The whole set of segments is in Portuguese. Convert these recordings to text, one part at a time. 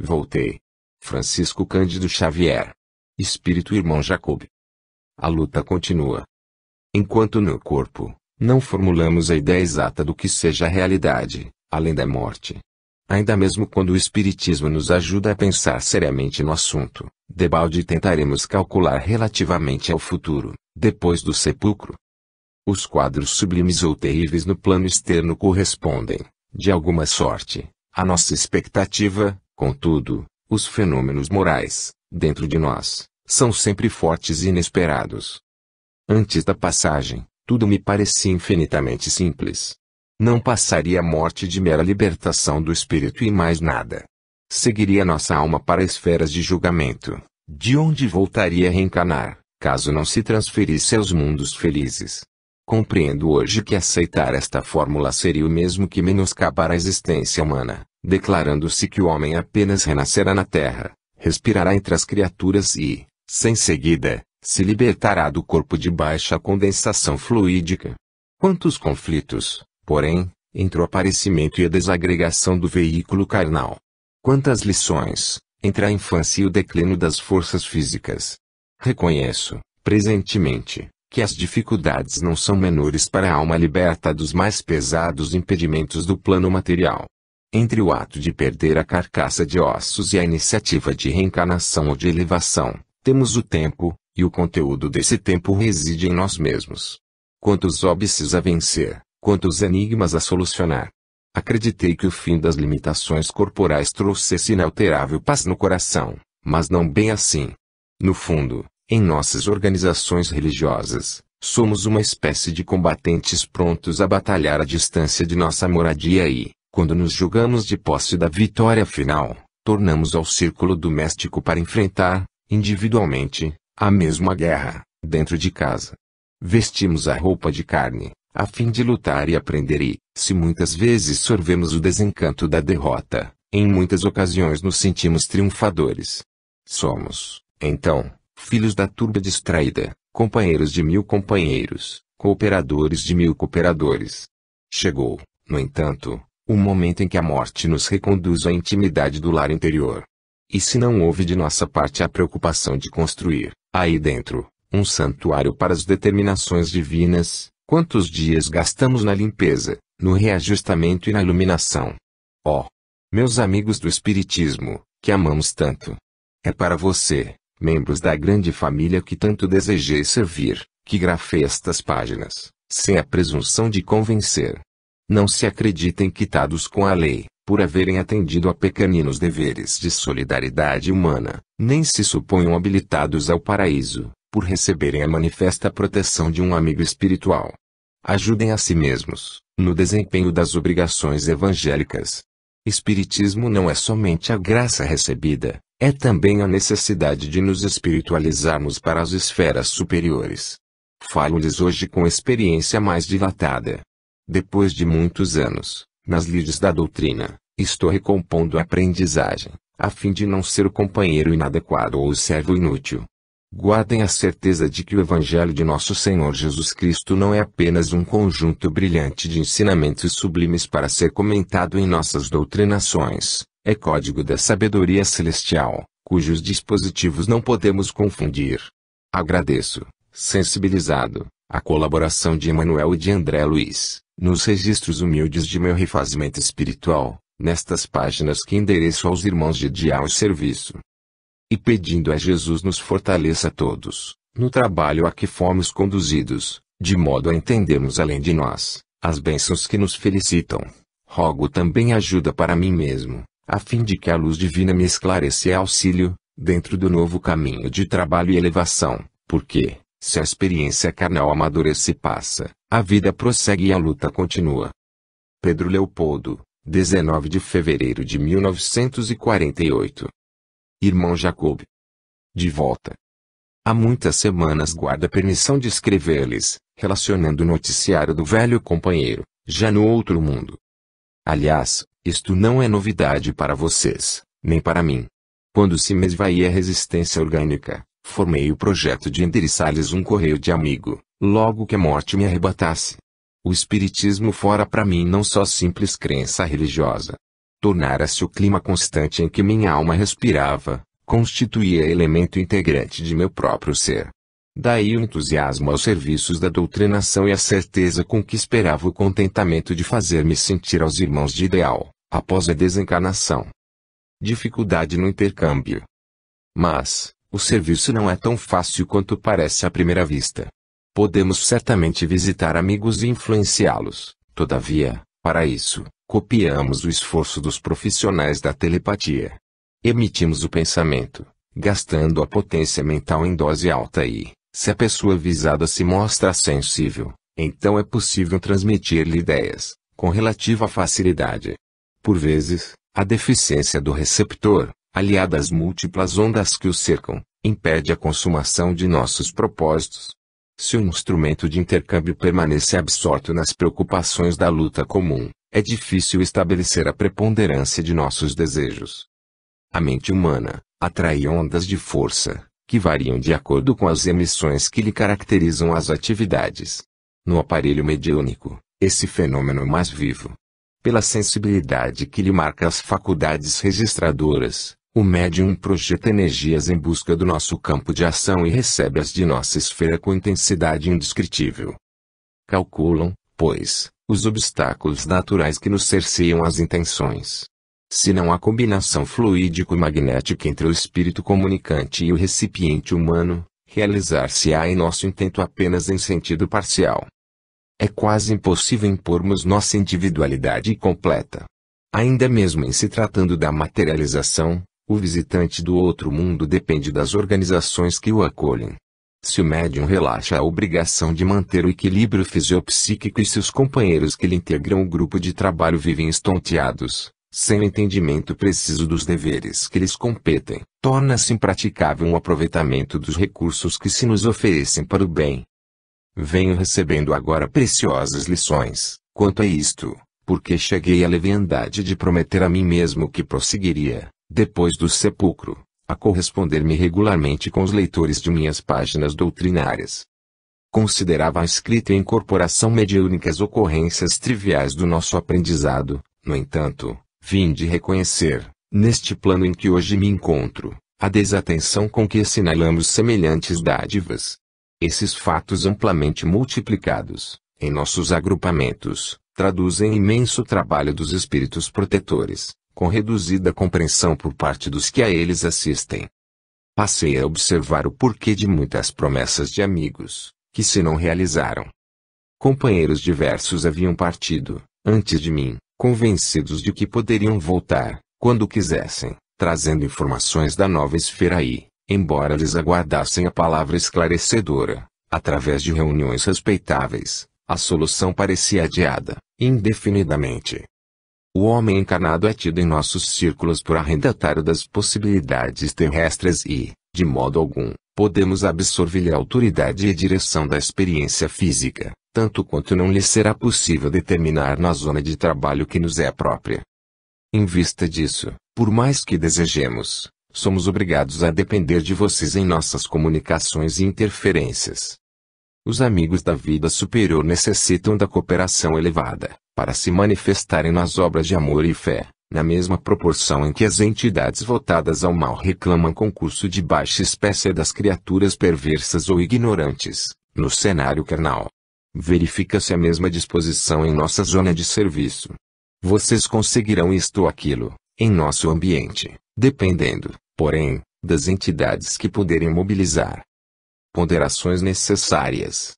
Voltei. Francisco Cândido Xavier. Espírito Irmão Jacob. A luta continua. Enquanto no corpo, não formulamos a ideia exata do que seja a realidade, além da morte. Ainda mesmo quando o Espiritismo nos ajuda a pensar seriamente no assunto, debalde tentaremos calcular relativamente ao futuro, depois do sepulcro. Os quadros sublimes ou terríveis no plano externo correspondem, de alguma sorte, à nossa expectativa. Contudo, os fenômenos morais, dentro de nós, são sempre fortes e inesperados. Antes da passagem, tudo me parecia infinitamente simples. Não passaria a morte de mera libertação do espírito e mais nada. Seguiria nossa alma para esferas de julgamento, de onde voltaria a reencarnar, caso não se transferisse aos mundos felizes. Compreendo hoje que aceitar esta fórmula seria o mesmo que menoscabar a existência humana, declarando-se que o homem apenas renascerá na terra, respirará entre as criaturas e, sem seguida, se libertará do corpo de baixa condensação fluídica. Quantos conflitos, porém, entre o aparecimento e a desagregação do veículo carnal. Quantas lições, entre a infância e o declínio das forças físicas. Reconheço, presentemente, que as dificuldades não são menores para a alma liberta dos mais pesados impedimentos do plano material. Entre o ato de perder a carcaça de ossos e a iniciativa de reencarnação ou de elevação, temos o tempo, e o conteúdo desse tempo reside em nós mesmos. Quantos óbices a vencer, quantos enigmas a solucionar. Acreditei que o fim das limitações corporais trouxesse inalterável paz no coração, mas não bem assim. No fundo, em nossas organizações religiosas, somos uma espécie de combatentes prontos a batalhar à distância de nossa moradia e, quando nos julgamos de posse da vitória final, tornamos ao círculo doméstico para enfrentar, individualmente, a mesma guerra, dentro de casa. Vestimos a roupa de carne, a fim de lutar e aprender e, se muitas vezes sorvemos o desencanto da derrota, em muitas ocasiões nos sentimos triunfadores. Somos, então, filhos da turba distraída, companheiros de 1000 companheiros, cooperadores de 1000 cooperadores. Chegou, no entanto, o momento em que a morte nos reconduz à intimidade do lar interior. E se não houve de nossa parte a preocupação de construir, aí dentro, um santuário para as determinações divinas, quantos dias gastamos na limpeza, no reajustamento e na iluminação? Ó, meus amigos do Espiritismo, que amamos tanto. É para você, membros da grande família que tanto desejei servir, que grafei estas páginas, sem a presunção de convencer. Não se acreditem quitados com a lei, por haverem atendido a pequeninos deveres de solidariedade humana, nem se suponham habilitados ao paraíso, por receberem a manifesta proteção de um amigo espiritual. Ajudem a si mesmos, no desempenho das obrigações evangélicas. Espiritismo não é somente a graça recebida, é também a necessidade de nos espiritualizarmos para as esferas superiores. Falo-lhes hoje com experiência mais dilatada. Depois de muitos anos, nas lides da doutrina, estou recompondo a aprendizagem, a fim de não ser o companheiro inadequado ou o servo inútil. Guardem a certeza de que o Evangelho de nosso Senhor Jesus Cristo não é apenas um conjunto brilhante de ensinamentos sublimes para ser comentado em nossas doutrinações, é código da sabedoria celestial, cujos dispositivos não podemos confundir. Agradeço, sensibilizado, a colaboração de Emanuel e de André Luiz, nos registros humildes de meu refazimento espiritual, nestas páginas que endereço aos irmãos de Dial e Serviço. E pedindo a Jesus nos fortaleça a todos, no trabalho a que fomos conduzidos, de modo a entendermos além de nós, as bênçãos que nos felicitam. Rogo também ajuda para mim mesmo, a fim de que a luz divina me esclareça e auxílio, dentro do novo caminho de trabalho e elevação, porque, se a experiência carnal amadurece e passa, a vida prossegue e a luta continua. Pedro Leopoldo, 19 de fevereiro de 1948. Irmão Jacob. De volta. Há muitas semanas guardo a permissão de escrever-lhes, relacionando o noticiário do velho companheiro, já no outro mundo. Aliás, isto não é novidade para vocês, nem para mim. Quando se me esvaía a resistência orgânica, formei o projeto de endereçar-lhes um correio de amigo, logo que a morte me arrebatasse. O espiritismo fora para mim não só simples crença religiosa. tornara-se o clima constante em que minha alma respirava, constituía elemento integrante de meu próprio ser. Daí o entusiasmo aos serviços da doutrinação e a certeza com que esperava o contentamento de fazer-me sentir aos irmãos de ideal, após a desencarnação. Dificuldade no intercâmbio. Mas, o serviço não é tão fácil quanto parece à primeira vista. Podemos certamente visitar amigos e influenciá-los, todavia, para isso, copiamos o esforço dos profissionais da telepatia. Emitimos o pensamento, gastando a potência mental em dose alta e, se a pessoa visada se mostra sensível, então é possível transmitir-lhe ideias, com relativa facilidade. Por vezes, a deficiência do receptor, aliada às múltiplas ondas que o cercam, impede a consumação de nossos propósitos. Se o instrumento de intercâmbio permanece absorto nas preocupações da luta comum, é difícil estabelecer a preponderância de nossos desejos. A mente humana atrai ondas de força, que variam de acordo com as emissões que lhe caracterizam as atividades. No aparelho mediúnico, esse fenômeno é mais vivo. Pela sensibilidade que lhe marca as faculdades registradoras, o médium projeta energias em busca do nosso campo de ação e recebe-as de nossa esfera com intensidade indescritível. Calculam, pois, os obstáculos naturais que nos cerceiam as intenções. Se não há combinação fluídico-magnética entre o espírito comunicante e o recipiente humano, realizar-se-á em nosso intento apenas em sentido parcial. É quase impossível impormos nossa individualidade completa. Ainda mesmo em se tratando da materialização, o visitante do outro mundo depende das organizações que o acolhem. Se o médium relaxa a obrigação de manter o equilíbrio fisiopsíquico e se os companheiros que lhe integram o grupo de trabalho vivem estonteados, sem o entendimento preciso dos deveres que lhes competem, torna-se impraticável um aproveitamento dos recursos que se nos oferecem para o bem. Venho recebendo agora preciosas lições, quanto a isto, porque cheguei à leviandade de prometer a mim mesmo que prosseguiria, depois do sepulcro, a corresponder-me regularmente com os leitores de minhas páginas doutrinárias. Considerava a escrita e a incorporação mediúnica as ocorrências triviais do nosso aprendizado, no entanto, vim de reconhecer, neste plano em que hoje me encontro, a desatenção com que assinalamos semelhantes dádivas. Esses fatos amplamente multiplicados, em nossos agrupamentos, traduzem imenso trabalho dos espíritos protetores, com reduzida compreensão por parte dos que a eles assistem. Passei a observar o porquê de muitas promessas de amigos, que se não realizaram. Companheiros diversos haviam partido, antes de mim, convencidos de que poderiam voltar, quando quisessem, trazendo informações da nova esfera e, embora eles aguardassem a palavra esclarecedora, através de reuniões respeitáveis, a solução parecia adiada, indefinidamente. O homem encarnado é tido em nossos círculos por arrendatário das possibilidades terrestres e, de modo algum, podemos absorver-lhe a autoridade e a direção da experiência física, tanto quanto não lhe será possível determinar na zona de trabalho que nos é própria. Em vista disso, por mais que desejemos, somos obrigados a depender de vocês em nossas comunicações e interferências. Os amigos da vida superior necessitam da cooperação elevada, para se manifestarem nas obras de amor e fé, na mesma proporção em que as entidades votadas ao mal reclamam concurso de baixa espécie das criaturas perversas ou ignorantes, no cenário carnal. Verifica-se a mesma disposição em nossa zona de serviço. Vocês conseguirão isto ou aquilo, em nosso ambiente, dependendo, porém, das entidades que puderem mobilizar. Ponderações necessárias.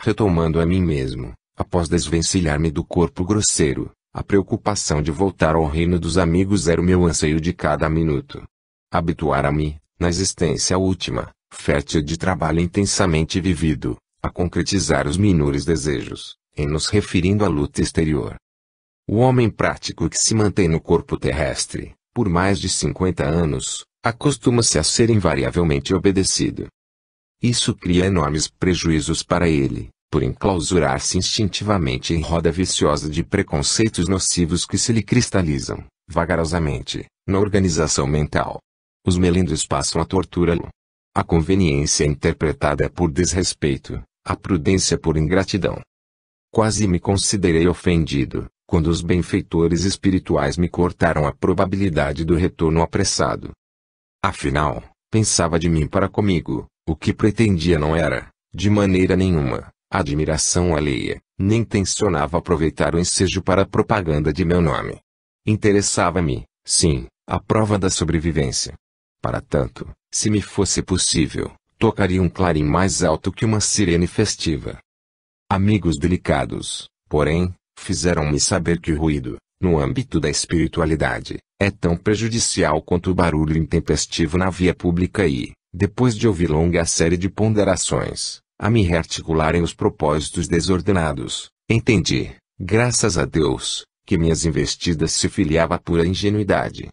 Retomando a mim mesmo, após desvencilhar-me do corpo grosseiro, a preocupação de voltar ao reino dos amigos era o meu anseio de cada minuto. Habituar-me, na existência última, fértil de trabalho intensamente vivido, a concretizar os menores desejos, em nos referindo à luta exterior. O homem prático que se mantém no corpo terrestre, por mais de 50 anos, acostuma-se a ser invariavelmente obedecido. Isso cria enormes prejuízos para ele, por enclausurar-se instintivamente em roda viciosa de preconceitos nocivos que se lhe cristalizam, vagarosamente, na organização mental. Os melindres passam a torturá-lo. A conveniência é interpretada por desrespeito, a prudência por ingratidão. Quase me considerei ofendido, quando os benfeitores espirituais me cortaram a probabilidade do retorno apressado. Afinal, pensava de mim para comigo, o que pretendia não era, de maneira nenhuma, admiração alheia, nem tencionava aproveitar o ensejo para a propaganda de meu nome. Interessava-me, sim, a prova da sobrevivência. Para tanto, se me fosse possível, tocaria um clarim mais alto que uma sirene festiva. Amigos delicados, porém, fizeram-me saber que o ruído, no âmbito da espiritualidade, é tão prejudicial quanto o barulho intempestivo na via pública e, depois de ouvir longa série de ponderações, a me rearticularem os propósitos desordenados, entendi, graças a Deus, que minhas investidas se filiava à pura ingenuidade.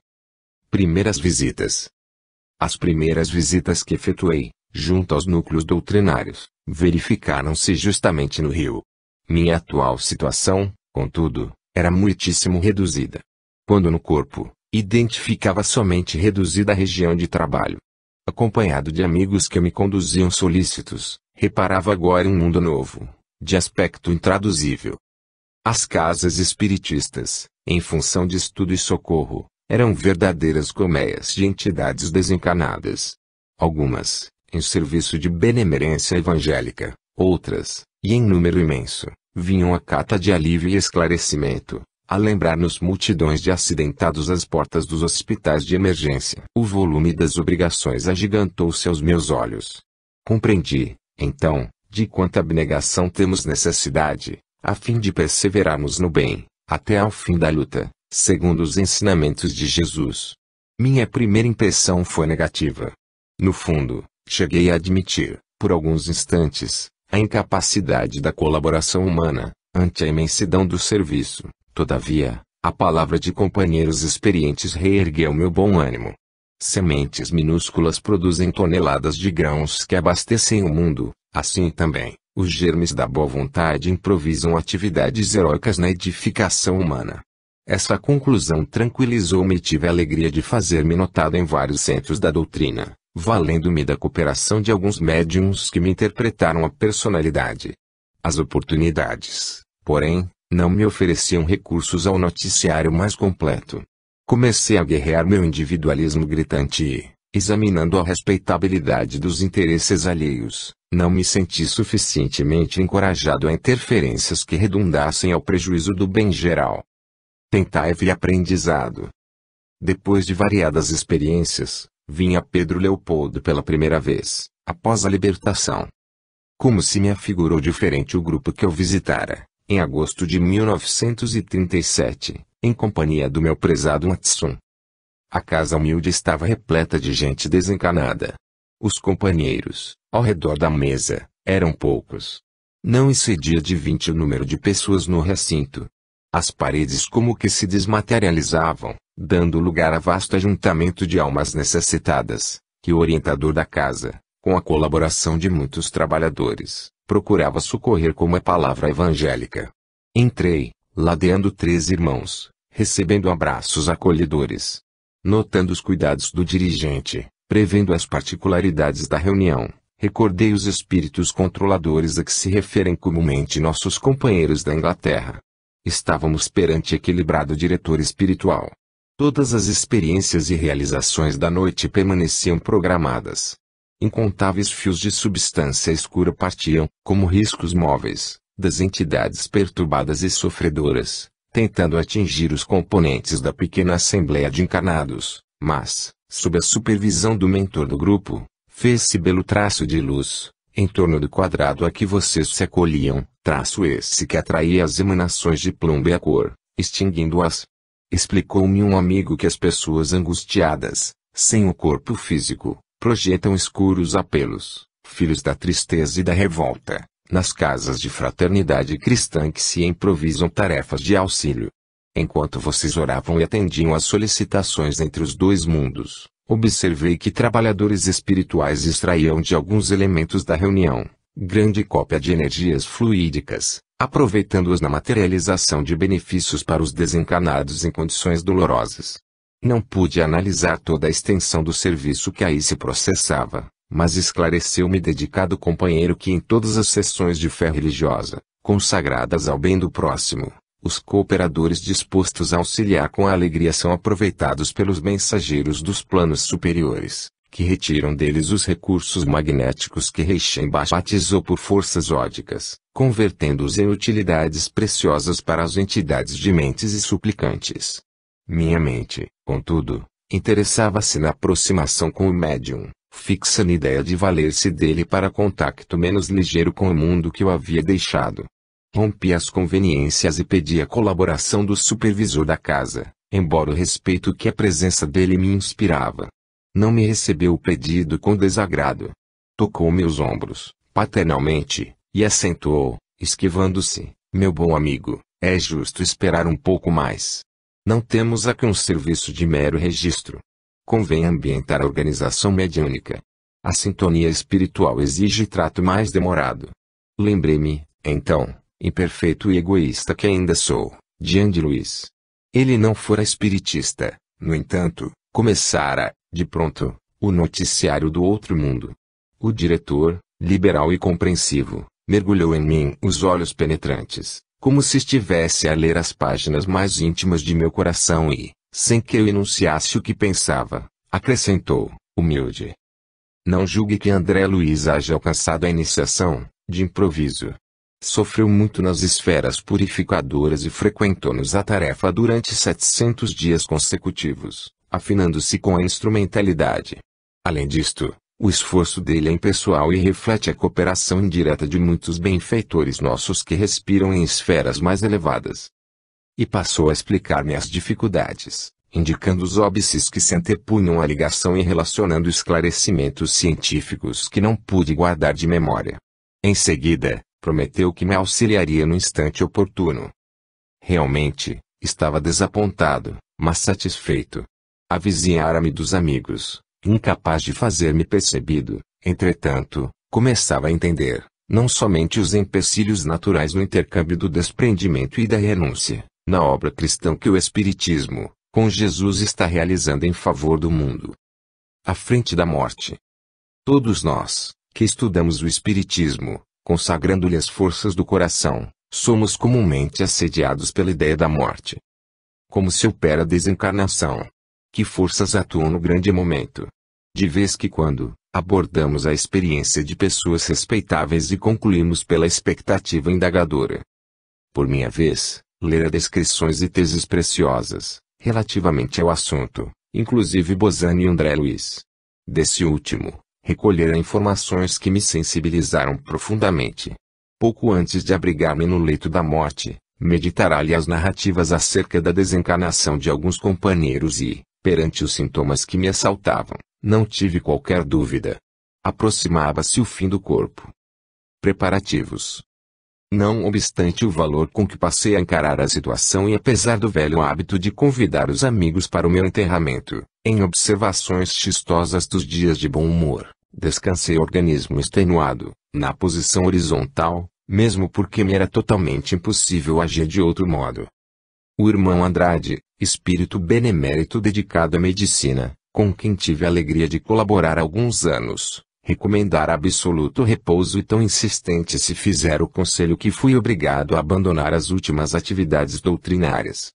Primeiras visitas. As primeiras visitas que efetuei, junto aos núcleos doutrinários, verificaram-se justamente no Rio. Minha atual situação, contudo, era muitíssimo reduzida. Quando no corpo, identificava somente reduzida a região de trabalho. Acompanhado de amigos que me conduziam solícitos, reparava agora um mundo novo, de aspecto intraduzível. As casas espiritistas, em função de estudo e socorro, eram verdadeiras colmeias de entidades desencarnadas. Algumas, em serviço de benemerência evangélica, outras, e em número imenso, vinham à cata de alívio e esclarecimento, a lembrar-nos multidões de acidentados às portas dos hospitais de emergência. O volume das obrigações agigantou-se aos meus olhos. Compreendi, então, de quanta abnegação temos necessidade, a fim de perseverarmos no bem, até ao fim da luta, segundo os ensinamentos de Jesus. Minha primeira impressão foi negativa. No fundo, cheguei a admitir, por alguns instantes, a incapacidade da colaboração humana, ante a imensidão do serviço. Todavia, a palavra de companheiros experientes reergueu meu bom ânimo. Sementes minúsculas produzem toneladas de grãos que abastecem o mundo, assim também, os germes da boa vontade improvisam atividades heróicas na edificação humana. Essa conclusão tranquilizou-me e tive a alegria de fazer-me notado em vários centros da doutrina, valendo-me da cooperação de alguns médiuns que me interpretaram a personalidade. As oportunidades, porém, não me ofereciam recursos ao noticiário mais completo. Comecei a guerrear meu individualismo gritante e, examinando a respeitabilidade dos interesses alheios, não me senti suficientemente encorajado a interferências que redundassem ao prejuízo do bem geral. Tentativa e aprendizado. Depois de variadas experiências, vim a Pedro Leopoldo pela primeira vez, após a libertação. Como se me afigurou diferente o grupo que eu visitara, em agosto de 1937, em companhia do meu prezado Matsun. A casa humilde estava repleta de gente desencanada. Os companheiros, ao redor da mesa, eram poucos. Não excedia de 20 o número de pessoas no recinto. As paredes como que se desmaterializavam, dando lugar a vasto ajuntamento de almas necessitadas, que o orientador da casa, com a colaboração de muitos trabalhadores, procurava socorrer com uma palavra evangélica. Entrei, ladeando 3 irmãos, recebendo abraços acolhedores. Notando os cuidados do dirigente, prevendo as particularidades da reunião, recordei os espíritos controladores a que se referem comumente nossos companheiros da Inglaterra. Estávamos perante equilibrado diretor espiritual. Todas as experiências e realizações da noite permaneciam programadas. Incontáveis fios de substância escura partiam, como riscos móveis, das entidades perturbadas e sofredoras, tentando atingir os componentes da pequena assembleia de encarnados, mas, sob a supervisão do mentor do grupo, fez-se belo traço de luz, em torno do quadrado a que vocês se acolhiam, traço esse que atraía as emanações de plumbo e a cor, extinguindo-as. Explicou-me um amigo que as pessoas angustiadas, sem o corpo físico, projetam escuros apelos, filhos da tristeza e da revolta, nas casas de fraternidade cristã que se improvisam tarefas de auxílio. Enquanto vocês oravam e atendiam às solicitações entre os 2 mundos, observei que trabalhadores espirituais extraíam de alguns elementos da reunião, grande cópia de energias fluídicas, aproveitando-as na materialização de benefícios para os desencarnados em condições dolorosas. Não pude analisar toda a extensão do serviço que aí se processava, mas esclareceu-me dedicado companheiro que em todas as sessões de fé religiosa, consagradas ao bem do próximo, Os cooperadores dispostos a auxiliar com a alegria são aproveitados pelos mensageiros dos planos superiores, que retiram deles os recursos magnéticos que Reichenbach batizou por forças ódicas, convertendo-os em utilidades preciosas para as entidades de mentes e suplicantes. Minha mente, contudo, interessava-se na aproximação com o médium, fixa na ideia de valer-se dele para contacto menos ligeiro com o mundo que o havia deixado. Rompi as conveniências e pedi a colaboração do supervisor da casa, embora o respeito que a presença dele me inspirava. Não me recebeu o pedido com desagrado. Tocou meus ombros, paternalmente, e assentou, esquivando-se. Meu bom amigo, é justo esperar um pouco mais. Não temos aqui um serviço de mero registro. Convém ambientar a organização mediúnica. A sintonia espiritual exige trato mais demorado. Lembrei-me, então, imperfeito e egoísta que ainda sou, de Andy Luiz. Ele não fora espiritista, no entanto, começara, de pronto, o noticiário do outro mundo. O diretor, liberal e compreensivo, mergulhou em mim os olhos penetrantes, como se estivesse a ler as páginas mais íntimas de meu coração e, sem que eu enunciasse o que pensava, acrescentou, humilde. Não julgue que André Luiz haja alcançado a iniciação, de improviso. Sofreu muito nas esferas purificadoras e frequentou-nos a tarefa durante 700 dias consecutivos, afinando-se com a instrumentalidade. Além disto, o esforço dele é impessoal e reflete a cooperação indireta de muitos benfeitores nossos que respiram em esferas mais elevadas. E passou a explicar-me as dificuldades, indicando os óbices que se antepunham à ligação e relacionando esclarecimentos científicos que não pude guardar de memória. Em seguida, prometeu que me auxiliaria no instante oportuno. Realmente, estava desapontado, mas satisfeito. Avizinhara-me dos amigos, incapaz de fazer-me percebido, entretanto, começava a entender, não somente os empecilhos naturais no intercâmbio do desprendimento e da renúncia, na obra cristã que o Espiritismo, com Jesus está realizando em favor do mundo. À frente da morte. Todos nós, que estudamos o Espiritismo, consagrando-lhe as forças do coração, somos comumente assediados pela ideia da morte. Como se opera a desencarnação? Que forças atuam no grande momento? De vez que quando abordamos a experiência de pessoas respeitáveis e concluímos pela expectativa indagadora. Por minha vez, lera descrições e teses preciosas, relativamente ao assunto, inclusive Bozani e André Luiz. Desse último, recolher informações que me sensibilizaram profundamente. Pouco antes de abrigar-me no leito da morte, meditará-lhe as narrativas acerca da desencarnação de alguns companheiros e, perante os sintomas que me assaltavam, não tive qualquer dúvida. Aproximava-se o fim do corpo. Preparativos. Não obstante o valor com que passei a encarar a situação e apesar do velho hábito de convidar os amigos para o meu enterramento, em observações chistosas dos dias de bom humor, descansei o organismo extenuado, na posição horizontal, mesmo porque me era totalmente impossível agir de outro modo. O irmão Andrade, espírito benemérito dedicado à medicina, com quem tive a alegria de colaborar há alguns anos, recomendara absoluto repouso e tão insistente se fizera o conselho que fui obrigado a abandonar as últimas atividades doutrinárias.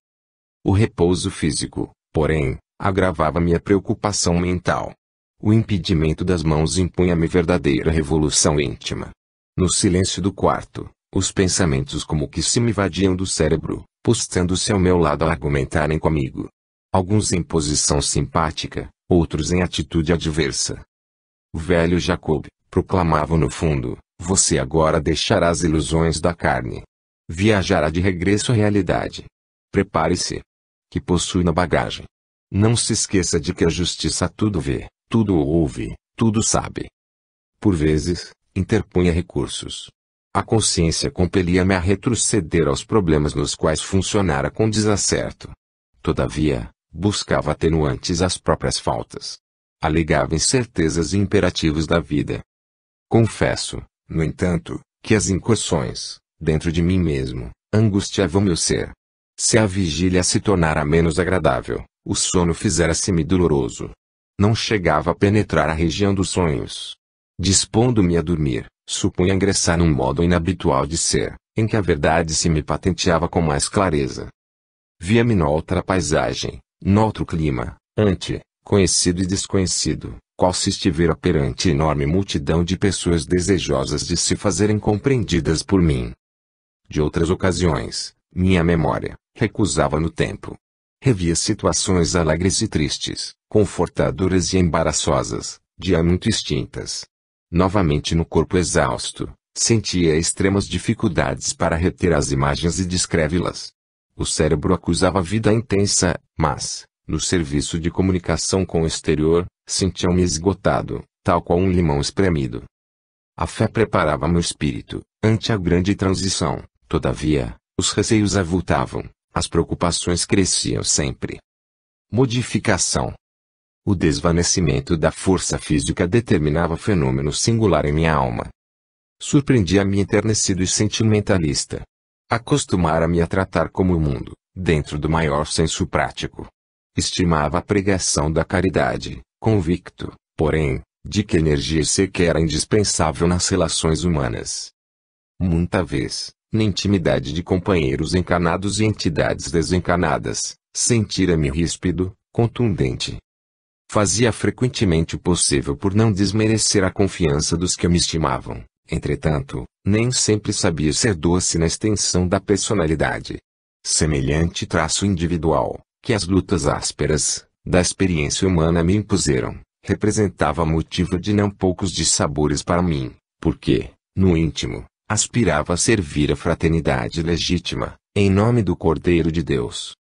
O repouso físico, porém, agravava minha preocupação mental. O impedimento das mãos impunha-me verdadeira revolução íntima. No silêncio do quarto, os pensamentos como que se me invadiam do cérebro, postando-se ao meu lado a argumentarem comigo. Alguns em posição simpática, outros em atitude adversa. O velho Jacob, proclamava no fundo, você agora deixará as ilusões da carne. Viajará de regresso à realidade. Prepare-se. Que possui na bagagem. Não se esqueça de que a justiça tudo vê, tudo ouve, tudo sabe. Por vezes, interpunha recursos. A consciência compelia-me a retroceder aos problemas nos quais funcionara com desacerto. Todavia, buscava atenuantes às próprias faltas. Alegava incertezas e imperativos da vida. Confesso, no entanto, que as incursões, dentro de mim mesmo, angustiavam meu ser. Se a vigília se tornara menos agradável, o sono fizera-se-me doloroso. Não chegava a penetrar a região dos sonhos. Dispondo-me a dormir, supunha ingressar num modo inabitual de ser, em que a verdade se me patenteava com mais clareza. Via-me noutra paisagem, noutro clima, conhecido e desconhecido, qual se estivera perante enorme multidão de pessoas desejosas de se fazerem compreendidas por mim. De outras ocasiões, minha memória, recusava no tempo. Revia situações alegres e tristes, confortadoras e embaraçosas, já muito extintas. Novamente no corpo exausto, sentia extremas dificuldades para reter as imagens e descrevê-las. O cérebro acusava vida intensa, mas, no serviço de comunicação com o exterior, sentia-me esgotado, tal qual um limão espremido. A fé preparava meu espírito, ante a grande transição, todavia, os receios avultavam, as preocupações cresciam sempre. Modificação. O desvanecimento da força física determinava fenômeno singular em minha alma. Surpreendia-me enternecido e sentimentalista. Acostumara-me a tratar como o mundo, dentro do maior senso prático. Estimava a pregação da caridade, convicto, porém, de que energia sequer era indispensável nas relações humanas. Muita vez, na intimidade de companheiros encarnados e entidades desencarnadas, sentira-me ríspido, contundente. Fazia frequentemente o possível por não desmerecer a confiança dos que me estimavam, entretanto, nem sempre sabia ser doce na extensão da personalidade. Semelhante traço individual, que as lutas ásperas, da experiência humana me impuseram, representava motivo de não poucos dissabores para mim, porque, no íntimo, aspirava a servir a fraternidade legítima, em nome do Cordeiro de Deus.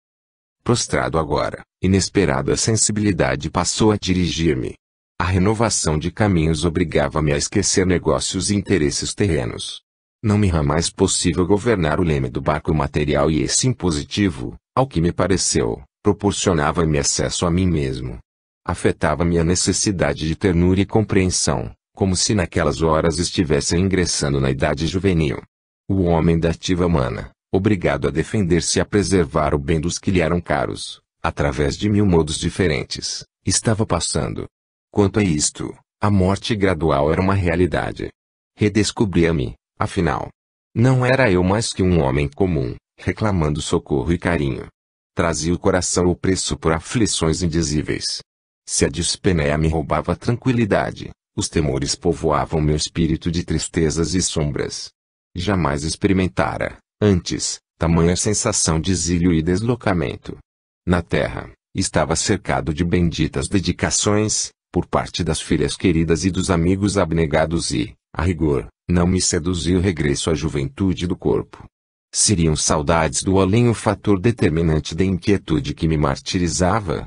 Prostrado agora, inesperada sensibilidade passou a dirigir-me. A renovação de caminhos obrigava-me a esquecer negócios e interesses terrenos. Não me era mais possível governar o leme do barco material e esse impositivo, ao que me pareceu, proporcionava-me acesso a mim mesmo. Afetava-me a necessidade de ternura e compreensão, como se naquelas horas estivesse ingressando na idade juvenil. O homem da ativa humana, obrigado a defender-se e a preservar o bem dos que lhe eram caros, através de 1000 modos diferentes, estava passando. Quanto a isto, a morte gradual era uma realidade. Redescobria-me, afinal. Não era eu mais que um homem comum, reclamando socorro e carinho. Trazia o coração opresso por aflições indizíveis. Se a dispneia me roubava a tranquilidade, os temores povoavam meu espírito de tristezas e sombras. Jamais experimentara, antes, tamanha sensação de exílio e deslocamento. Na terra, estava cercado de benditas dedicações, por parte das filhas queridas e dos amigos abnegados e, a rigor, não me seduzia o regresso à juventude do corpo. Seriam saudades do além o fator determinante da inquietude que me martirizava?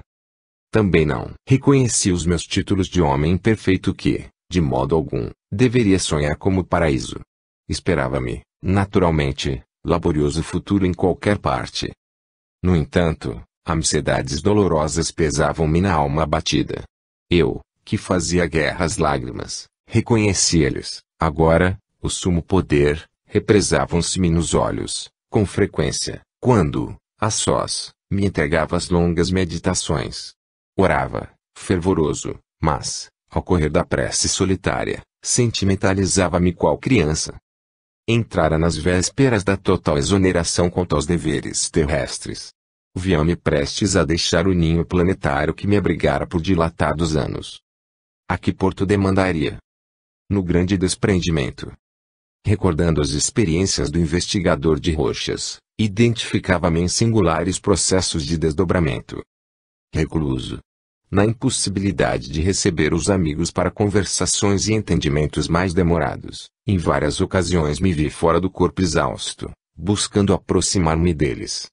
Também não reconheci os meus títulos de homem perfeito que, de modo algum, deveria sonhar como paraíso. Esperava-me, naturalmente, laborioso futuro em qualquer parte. No entanto, ansiedades dolorosas pesavam-me na alma abatida. Eu, que fazia guerra às lágrimas, reconhecia-lhes, agora, o sumo poder, represavam-se-me nos olhos, com frequência, quando, a sós, me entregava às longas meditações. Orava, fervoroso, mas, ao correr da prece solitária, sentimentalizava-me qual criança. Entrara nas vésperas da total exoneração quanto aos deveres terrestres. Via-me prestes a deixar o ninho planetário que me abrigara por dilatados anos. A que porto demandaria? No grande desprendimento. Recordando as experiências do investigador de rochas, identificava-me em singulares processos de desdobramento. Recluso. Na impossibilidade de receber os amigos para conversações e entendimentos mais demorados, em várias ocasiões me vi fora do corpo exausto, buscando aproximar-me deles.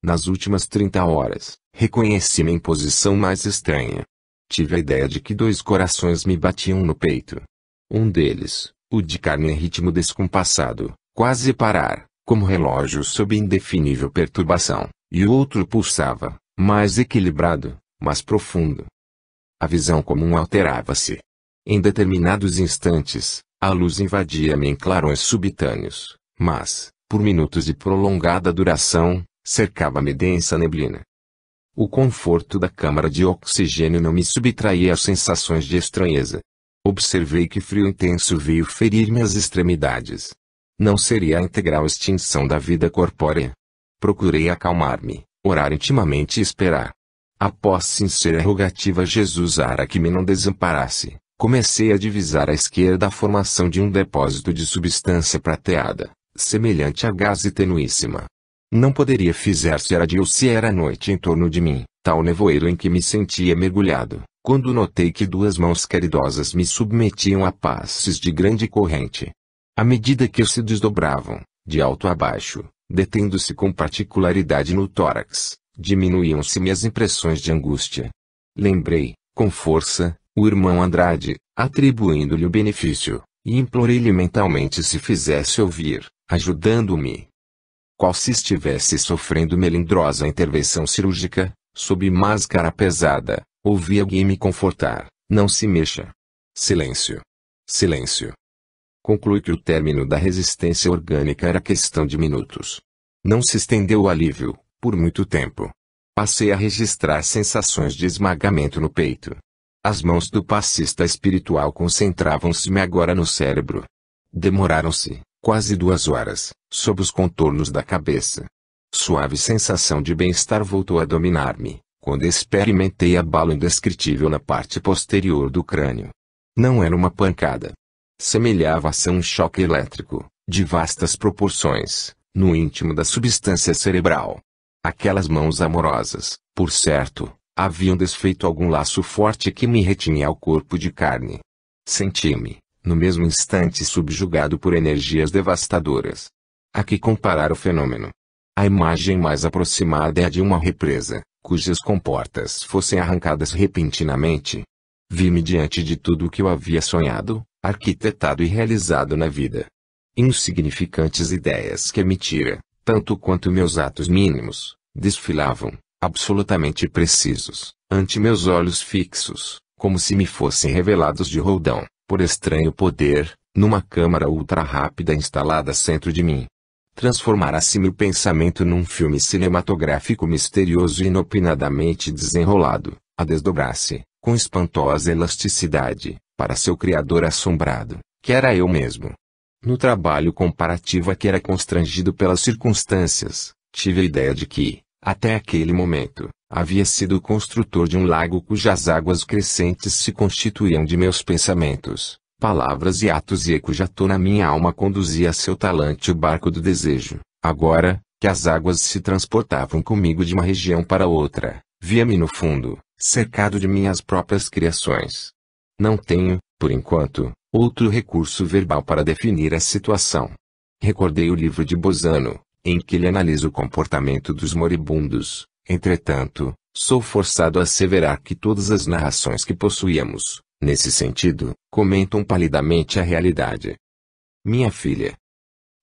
Nas últimas 30 horas, reconheci-me em posição mais estranha. Tive a ideia de que 2 corações me batiam no peito. Um deles, o de carne em ritmo descompassado, quase parar, como relógio sob indefinível perturbação, e o outro pulsava, mais equilibrado, mais profundo. A visão comum alterava-se. Em determinados instantes, a luz invadia-me em clarões subitâneos, mas, por minutos de prolongada duração, cercava-me densa neblina. O conforto da câmara de oxigênio não me subtraía às sensações de estranheza. Observei que frio intenso veio ferir-me as extremidades. não seria a integral extinção da vida corpórea. Procurei acalmar-me, orar intimamente e esperar. Após sincera rogativa a Jesus Ara que me não desamparasse, comecei a divisar à esquerda a formação de um depósito de substância prateada, semelhante a gaze tenuíssima. Não poderia fizer se era dia ou se era noite em torno de mim, tal nevoeiro em que me sentia mergulhado, quando notei que duas mãos caridosas me submetiam a passes de grande corrente. À medida que se desdobravam, de alto a baixo, detendo-se com particularidade no tórax, diminuíam-se-me as impressões de angústia. Lembrei, com força, o irmão Andrade, atribuindo-lhe o benefício, e implorei-lhe mentalmente se fizesse ouvir, ajudando-me. Qual se estivesse sofrendo melindrosa intervenção cirúrgica, sob máscara pesada, ouvi alguém me confortar: não se mexa. Silêncio. Silêncio. Conclui que o término da resistência orgânica era questão de minutos. Não se estendeu o alívio, por muito tempo. Passei a registrar sensações de esmagamento no peito. As mãos do passista espiritual concentravam-se-me agora no cérebro. Demoraram-se, quase 2 horas, sob os contornos da cabeça. Suave sensação de bem-estar voltou a dominar-me, quando experimentei abalo indescritível na parte posterior do crânio. Não era uma pancada. Semelhava a ser um choque elétrico, de vastas proporções, no íntimo da substância cerebral. Aquelas mãos amorosas, por certo, haviam desfeito algum laço forte que me retinha ao corpo de carne. Senti-me, no mesmo instante, subjugado por energias devastadoras. A que comparar o fenômeno? A imagem mais aproximada é a de uma represa, cujas comportas fossem arrancadas repentinamente. Vi-me diante de tudo o que eu havia sonhado, arquitetado e realizado na vida. Insignificantes ideias que emitira, tanto quanto meus atos mínimos, desfilavam, absolutamente precisos, ante meus olhos fixos, como se me fossem revelados de roldão, por estranho poder, numa câmara ultra-rápida instalada centro de mim. Transformara-se-me o pensamento num filme cinematográfico misterioso e inopinadamente desenrolado, a desdobrar-se, com espantosa elasticidade, para seu criador assombrado, que era eu mesmo. No trabalho comparativo a que era constrangido pelas circunstâncias, tive a ideia de que, até aquele momento, havia sido o construtor de um lago cujas águas crescentes se constituíam de meus pensamentos, palavras e atos e cuja tona minha alma conduzia a seu talante o barco do desejo. Agora, que as águas se transportavam comigo de uma região para outra, via-me no fundo, cercado de minhas próprias criações. Não tenho, por enquanto, outro recurso verbal para definir a situação. Recordei o livro de Bozano, em que ele analisa o comportamento dos moribundos. Entretanto, sou forçado a asseverar que todas as narrações que possuíamos, nesse sentido, comentam palidamente a realidade. Minha filha.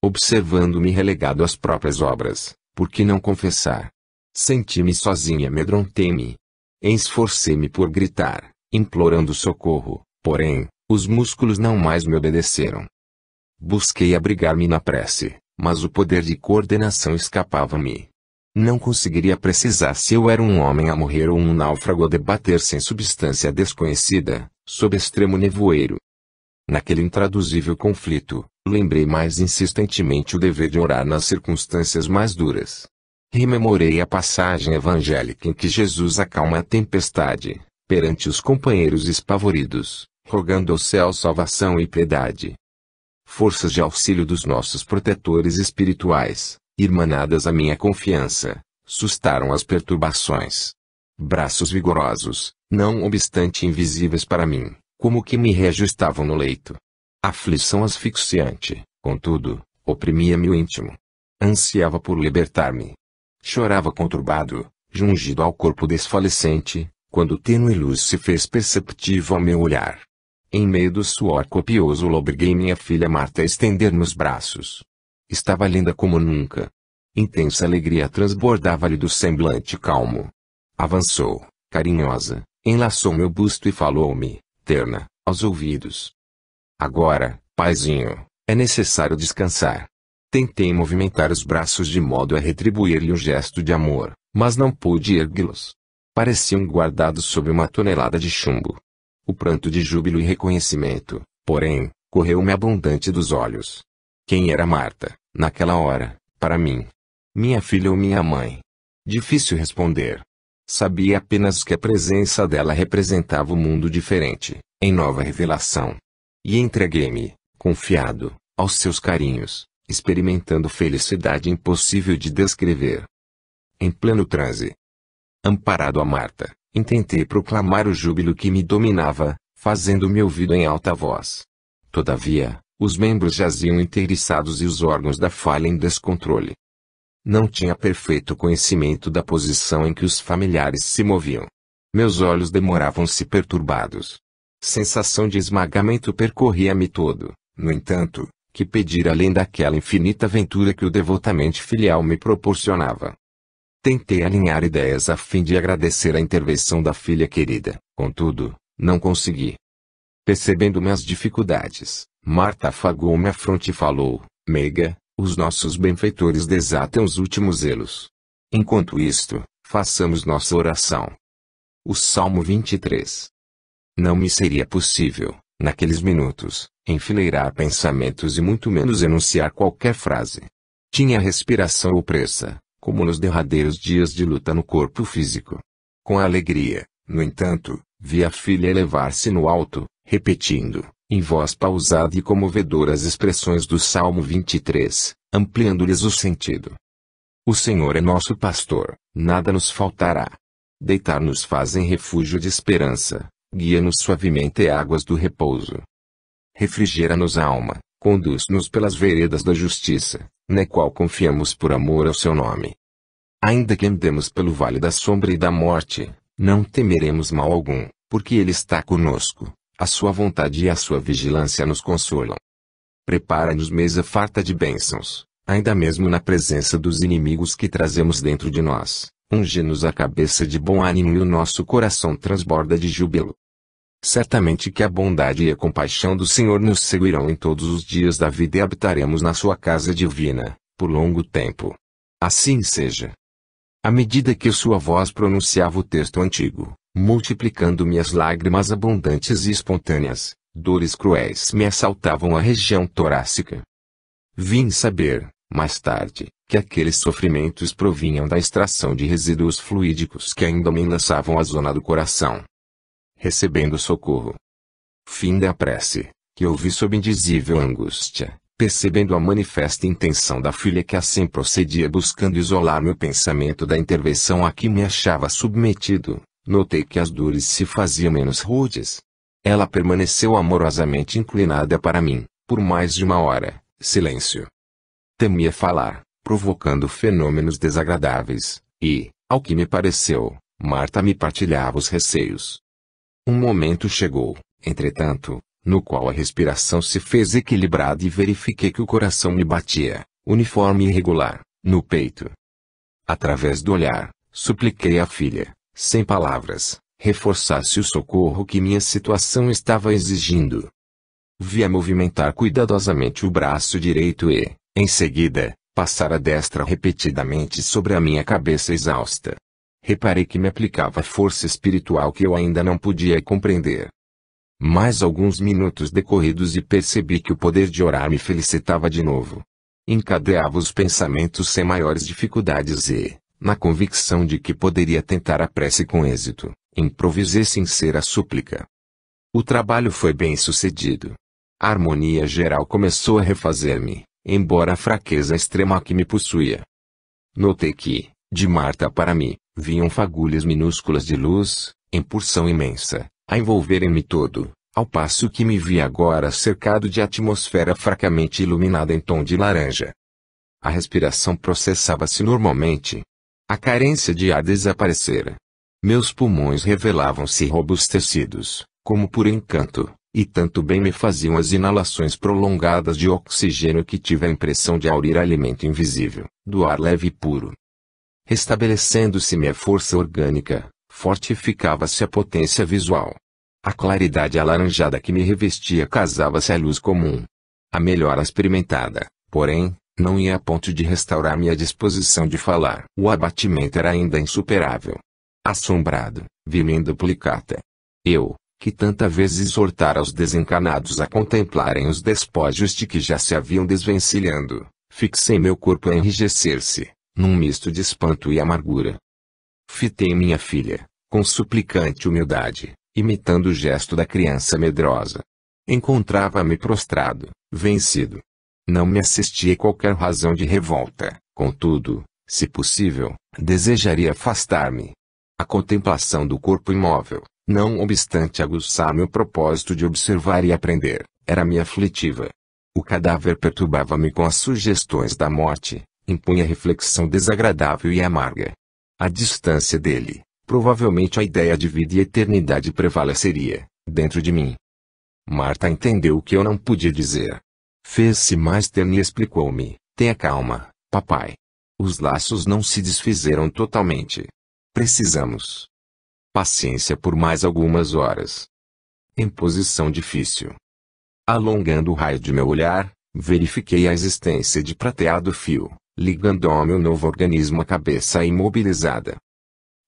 Observando-me relegado às próprias obras, por que não confessar? Senti-me sozinho e amedrontei-me. Esforcei-me por gritar, implorando socorro, porém, os músculos não mais me obedeceram. Busquei abrigar-me na prece, mas o poder de coordenação escapava-me. Não conseguiria precisar se eu era um homem a morrer ou um náufrago a debater-se em substância desconhecida, sob extremo nevoeiro. Naquele intraduzível conflito, lembrei mais insistentemente o dever de orar nas circunstâncias mais duras. Rememorei a passagem evangélica em que Jesus acalma a tempestade, perante os companheiros espavoridos, rogando ao céu salvação e piedade. Forças de auxílio dos nossos protetores espirituais, irmanadas à minha confiança, sustaram as perturbações. Braços vigorosos, não obstante invisíveis para mim, como que me reajustavam no leito. Aflição asfixiante, contudo, oprimia-me o íntimo. Ansiava por libertar-me. Chorava conturbado, jungido ao corpo desfalecente, quando tênue luz se fez perceptível ao meu olhar. Em meio do suor copioso obriguei minha filha Marta a estender-me os braços. Estava linda como nunca. Intensa alegria transbordava-lhe do semblante calmo. Avançou, carinhosa, enlaçou meu busto e falou-me, terna, aos ouvidos. Agora, paizinho, é necessário descansar. Tentei movimentar os braços de modo a retribuir-lhe um gesto de amor, mas não pude erguê-los. Pareciam guardados sob uma tonelada de chumbo. O pranto de júbilo e reconhecimento, porém, correu-me abundante dos olhos. Quem era Marta, naquela hora, para mim? Minha filha ou minha mãe? Difícil responder. Sabia apenas que a presença dela representava um mundo diferente, em nova revelação. E entreguei-me, confiado, aos seus carinhos, experimentando felicidade impossível de descrever. Em pleno transe, amparado a Marta, intentei proclamar o júbilo que me dominava, fazendo-me ouvido em alta voz. Todavia, os membros jaziam inteiriçados e os órgãos da falha em descontrole. Não tinha perfeito conhecimento da posição em que os familiares se moviam. Meus olhos demoravam-se perturbados. Sensação de esmagamento percorria-me todo, no entanto, que pedir além daquela infinita aventura que o devotamente filial me proporcionava. Tentei alinhar ideias a fim de agradecer a intervenção da filha querida, contudo, não consegui. Percebendo minhas dificuldades, Marta afagou-me a fronte e falou: meiga, os nossos benfeitores desatam os últimos zelos. Enquanto isto, façamos nossa oração. O Salmo 23. Não me seria possível, naqueles minutos, enfileirar pensamentos e muito menos enunciar qualquer frase. Tinha a respiração opressa, como nos derradeiros dias de luta no corpo físico. Com alegria, no entanto, vi a filha elevar-se no alto, repetindo, em voz pausada e comovedora as expressões do Salmo 23, ampliando-lhes o sentido. O Senhor é nosso pastor, nada nos faltará. Deitar-nos faz em refúgio de esperança, guia-nos suavemente a águas do repouso. Refrigera-nos a alma, conduz-nos pelas veredas da justiça, na qual confiamos por amor ao seu nome. Ainda que andemos pelo vale da sombra e da morte, não temeremos mal algum, porque ele está conosco. A sua vontade e a sua vigilância nos consolam. Prepara-nos mesa farta de bênçãos, ainda mesmo na presença dos inimigos que trazemos dentro de nós. Unge-nos a cabeça de bom ânimo e o nosso coração transborda de júbilo. Certamente que a bondade e a compaixão do Senhor nos seguirão em todos os dias da vida e habitaremos na sua casa divina, por longo tempo. Assim seja. À medida que sua voz pronunciava o texto antigo, multiplicando-me as lágrimas abundantes e espontâneas, dores cruéis me assaltavam a região torácica. Vim saber, mais tarde, que aqueles sofrimentos provinham da extração de resíduos fluídicos que ainda me enlaçavam a zona do coração. Recebendo socorro. Fim da prece, que ouvi sob indizível angústia, percebendo a manifesta intenção da filha que assim procedia buscando isolar meu pensamento da intervenção a que me achava submetido. Notei que as dores se faziam menos rudes. Ela permaneceu amorosamente inclinada para mim, por mais de uma hora, silêncio. Temia falar, provocando fenômenos desagradáveis, e, ao que me pareceu, Marta me partilhava os receios. Um momento chegou, entretanto, no qual a respiração se fez equilibrada e verifiquei que o coração me batia, uniforme e regular, no peito. Através do olhar, supliquei à filha, sem palavras, reforçasse o socorro que minha situação estava exigindo. Vi-a movimentar cuidadosamente o braço direito e, em seguida, passar a destra repetidamente sobre a minha cabeça exausta. Reparei que me aplicava força espiritual que eu ainda não podia compreender. Mais alguns minutos decorridos e percebi que o poder de orar me felicitava de novo. Encadeava os pensamentos sem maiores dificuldades e, na convicção de que poderia tentar a prece com êxito, improvisei sincera súplica. O trabalho foi bem sucedido. A harmonia geral começou a refazer-me, embora a fraqueza extrema que me possuía. Notei que, de Marta para mim, vinham fagulhas minúsculas de luz, em porção imensa, a envolverem-me todo, ao passo que me via agora cercado de atmosfera fracamente iluminada em tom de laranja. A respiração processava-se normalmente. A carência de ar desaparecera. Meus pulmões revelavam-se robustecidos, como por encanto, e tanto bem me faziam as inalações prolongadas de oxigênio que tive a impressão de aurir alimento invisível, do ar leve e puro. Restabelecendo-se minha força orgânica, fortificava-se a potência visual. A claridade alaranjada que me revestia casava-se à luz comum. A melhora experimentada, porém, não ia a ponto de restaurar minha disposição de falar. O abatimento era ainda insuperável. Assombrado, vi-me em duplicata. Eu, que tanta vez exortara os desencarnados a contemplarem os despojos de que já se haviam desvencilhando, fixei meu corpo a enrijecer-se, num misto de espanto e amargura. Fitei minha filha, com suplicante humildade, imitando o gesto da criança medrosa. Encontrava-me prostrado, vencido. Não me assistia qualquer razão de revolta, contudo, se possível, desejaria afastar-me. A contemplação do corpo imóvel, não obstante aguçar meu propósito de observar e aprender, era-me aflitiva. O cadáver perturbava-me com as sugestões da morte, impunha reflexão desagradável e amarga. À distância dele, provavelmente a ideia de vida e eternidade prevaleceria, dentro de mim. Marta entendeu o que eu não podia dizer. Fez-se mais terna e explicou-me: tenha calma, papai. Os laços não se desfizeram totalmente. Precisamos. Paciência por mais algumas horas. Em posição difícil. Alongando o raio de meu olhar, verifiquei a existência de prateado fio, ligando ao meu novo organismo a cabeça imobilizada.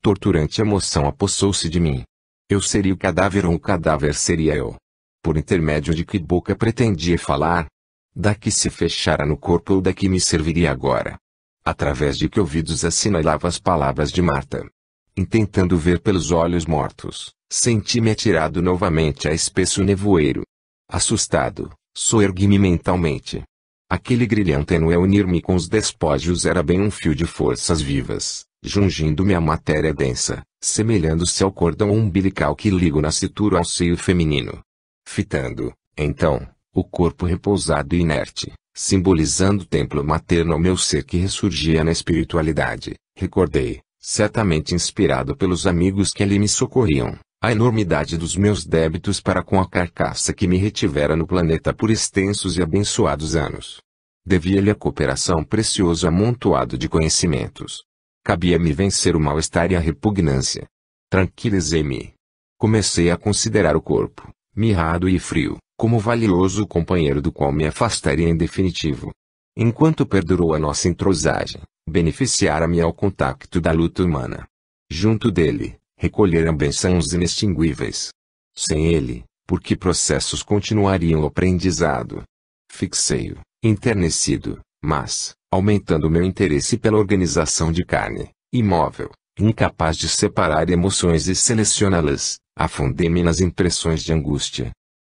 Torturante emoção apossou-se de mim. Eu seria o cadáver ou o cadáver seria eu? Por intermédio de que boca pretendia falar? Da que se fechara no corpo ou da que me serviria agora? Através de que ouvidos assinalava as palavras de Marta? Intentando ver pelos olhos mortos, senti-me atirado novamente a espesso nevoeiro. Assustado, soergui-me mentalmente. Aquele grilhão tênue a unir-me com os despojos era bem um fio de forças vivas, jungindo-me à matéria densa, semelhando-se ao cordão umbilical que ligo na cintura ao seio feminino. Fitando, então, o corpo repousado e inerte, simbolizando o templo materno ao meu ser que ressurgia na espiritualidade, recordei, certamente inspirado pelos amigos que ali me socorriam, a enormidade dos meus débitos para com a carcaça que me retivera no planeta por extensos e abençoados anos. Devia-lhe a cooperação precioso amontoado de conhecimentos. Cabia-me vencer o mal-estar e a repugnância. Tranquilizei-me. Comecei a considerar o corpo, mirrado e frio, como valioso companheiro do qual me afastaria em definitivo. Enquanto perdurou a nossa entrosagem, beneficiara-me ao contacto da luta humana. Junto dele, recolheram bênçãos inextinguíveis. Sem ele, por que processos continuariam o aprendizado? Fixei-o, enternecido, mas, aumentando meu interesse pela organização de carne, imóvel, incapaz de separar emoções e selecioná-las, afundei-me nas impressões de angústia.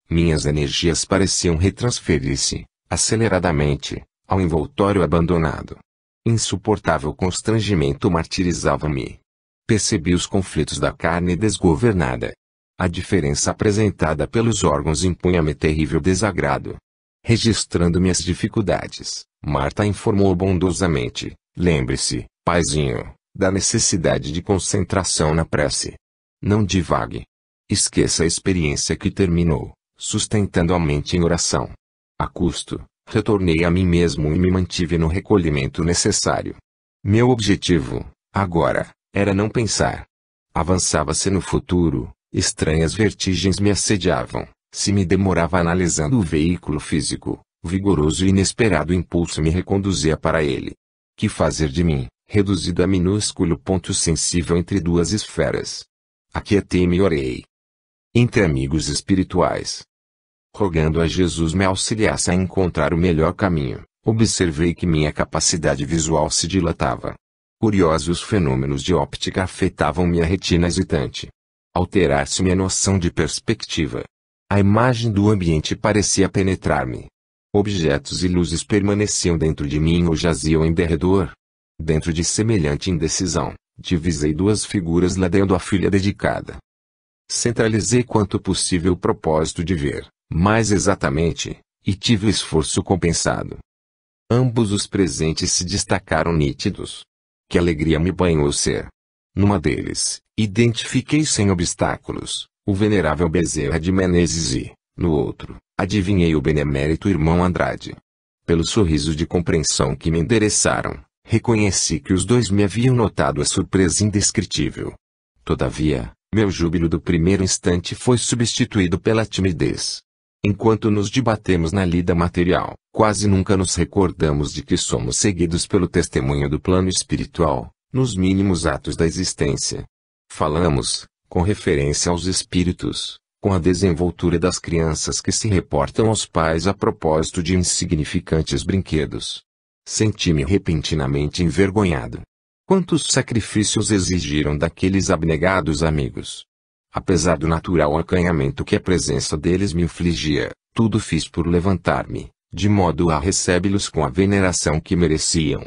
Minhas energias pareciam retransferir-se, aceleradamente, ao envoltório abandonado. Insuportável constrangimento martirizava-me. Percebi os conflitos da carne desgovernada. A diferença apresentada pelos órgãos impunha-me terrível desagrado. Registrando minhas dificuldades, Marta informou bondosamente: lembre-se, paizinho, da necessidade de concentração na prece. Não divague. Esqueça a experiência que terminou, sustentando a mente em oração. A custo, retornei a mim mesmo e me mantive no recolhimento necessário. Meu objetivo, agora, era não pensar. Avançava-se no futuro, estranhas vertigens me assediavam. Se me demorava analisando o veículo físico, vigoroso e inesperado impulso me reconduzia para ele. Que fazer de mim, reduzido a minúsculo ponto sensível entre duas esferas? Aquietei-me e orei. Entre amigos espirituais, rogando a Jesus me auxiliasse a encontrar o melhor caminho, observei que minha capacidade visual se dilatava. Curiosos fenômenos de óptica afetavam minha retina hesitante. Alterar-se minha noção de perspectiva. A imagem do ambiente parecia penetrar-me. Objetos e luzes permaneciam dentro de mim ou jaziam em derredor. Dentro de semelhante indecisão, divisei duas figuras ladeando a filha dedicada. Centralizei quanto possível o propósito de ver, mais exatamente, e tive o esforço compensado. Ambos os presentes se destacaram nítidos. Que alegria me banhou o ser. Numa deles, identifiquei sem obstáculos o venerável Bezerra de Menezes e, no outro, adivinhei o benemérito irmão Andrade. Pelo sorriso de compreensão que me endereçaram, reconheci que os dois me haviam notado a surpresa indescritível. Todavia, meu júbilo do primeiro instante foi substituído pela timidez. Enquanto nos debatemos na lida material, quase nunca nos recordamos de que somos seguidos pelo testemunho do plano espiritual, nos mínimos atos da existência. Falamos, com referência aos espíritos, com a desenvoltura das crianças que se reportam aos pais a propósito de insignificantes brinquedos. Senti-me repentinamente envergonhado. Quantos sacrifícios exigiram daqueles abnegados amigos? Apesar do natural acanhamento que a presença deles me infligia, tudo fiz por levantar-me, de modo a recebê-los com a veneração que mereciam.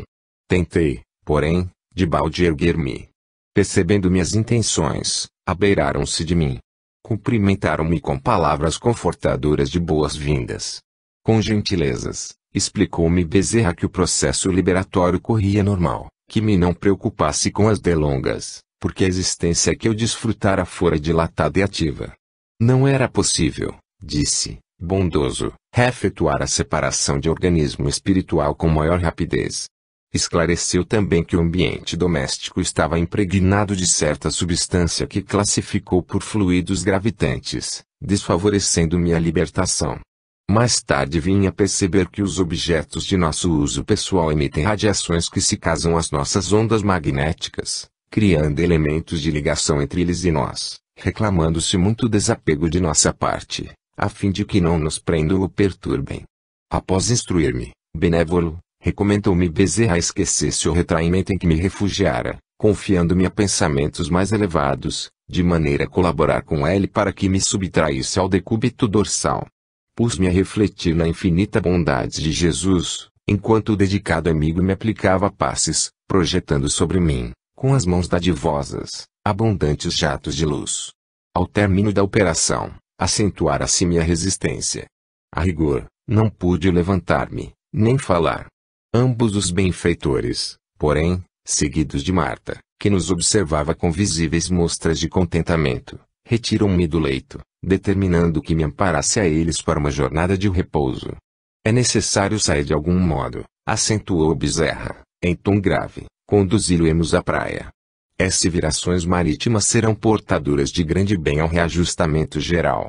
Tentei, porém, de balde erguer-me. Percebendo minhas intenções, abeiraram-se de mim. Cumprimentaram-me com palavras confortadoras de boas-vindas. Com gentilezas, explicou-me Bezerra que o processo liberatório corria normal, que me não preocupasse com as delongas, porque a existência que eu desfrutara fora dilatada e ativa. Não era possível, disse, bondoso, efetuar a separação de organismo espiritual com maior rapidez. Esclareceu também que o ambiente doméstico estava impregnado de certa substância que classificou por fluidos gravitantes, desfavorecendo minha libertação. Mais tarde vim a perceber que os objetos de nosso uso pessoal emitem radiações que se casam às nossas ondas magnéticas, criando elementos de ligação entre eles e nós, reclamando-se muito desapego de nossa parte, a fim de que não nos prendam ou perturbem. Após instruir-me, benévolo, recomendou-me Bezerra esquecesse o retraimento em que me refugiara, confiando-me a pensamentos mais elevados, de maneira a colaborar com ele para que me subtraísse ao decúbito dorsal. Pus-me a refletir na infinita bondade de Jesus, enquanto o dedicado amigo me aplicava passes, projetando sobre mim, com as mãos dadivosas, abundantes jatos de luz. Ao término da operação, acentuara-se minha resistência. A rigor, não pude levantar-me, nem falar. Ambos os benfeitores, porém, seguidos de Marta, que nos observava com visíveis mostras de contentamento, retiram-me do leito, determinando que me amparasse a eles para uma jornada de repouso. É necessário sair de algum modo, acentuou Bezerra, em tom grave, conduzi-lo-emos à praia. Essas virações marítimas serão portadoras de grande bem ao reajustamento geral.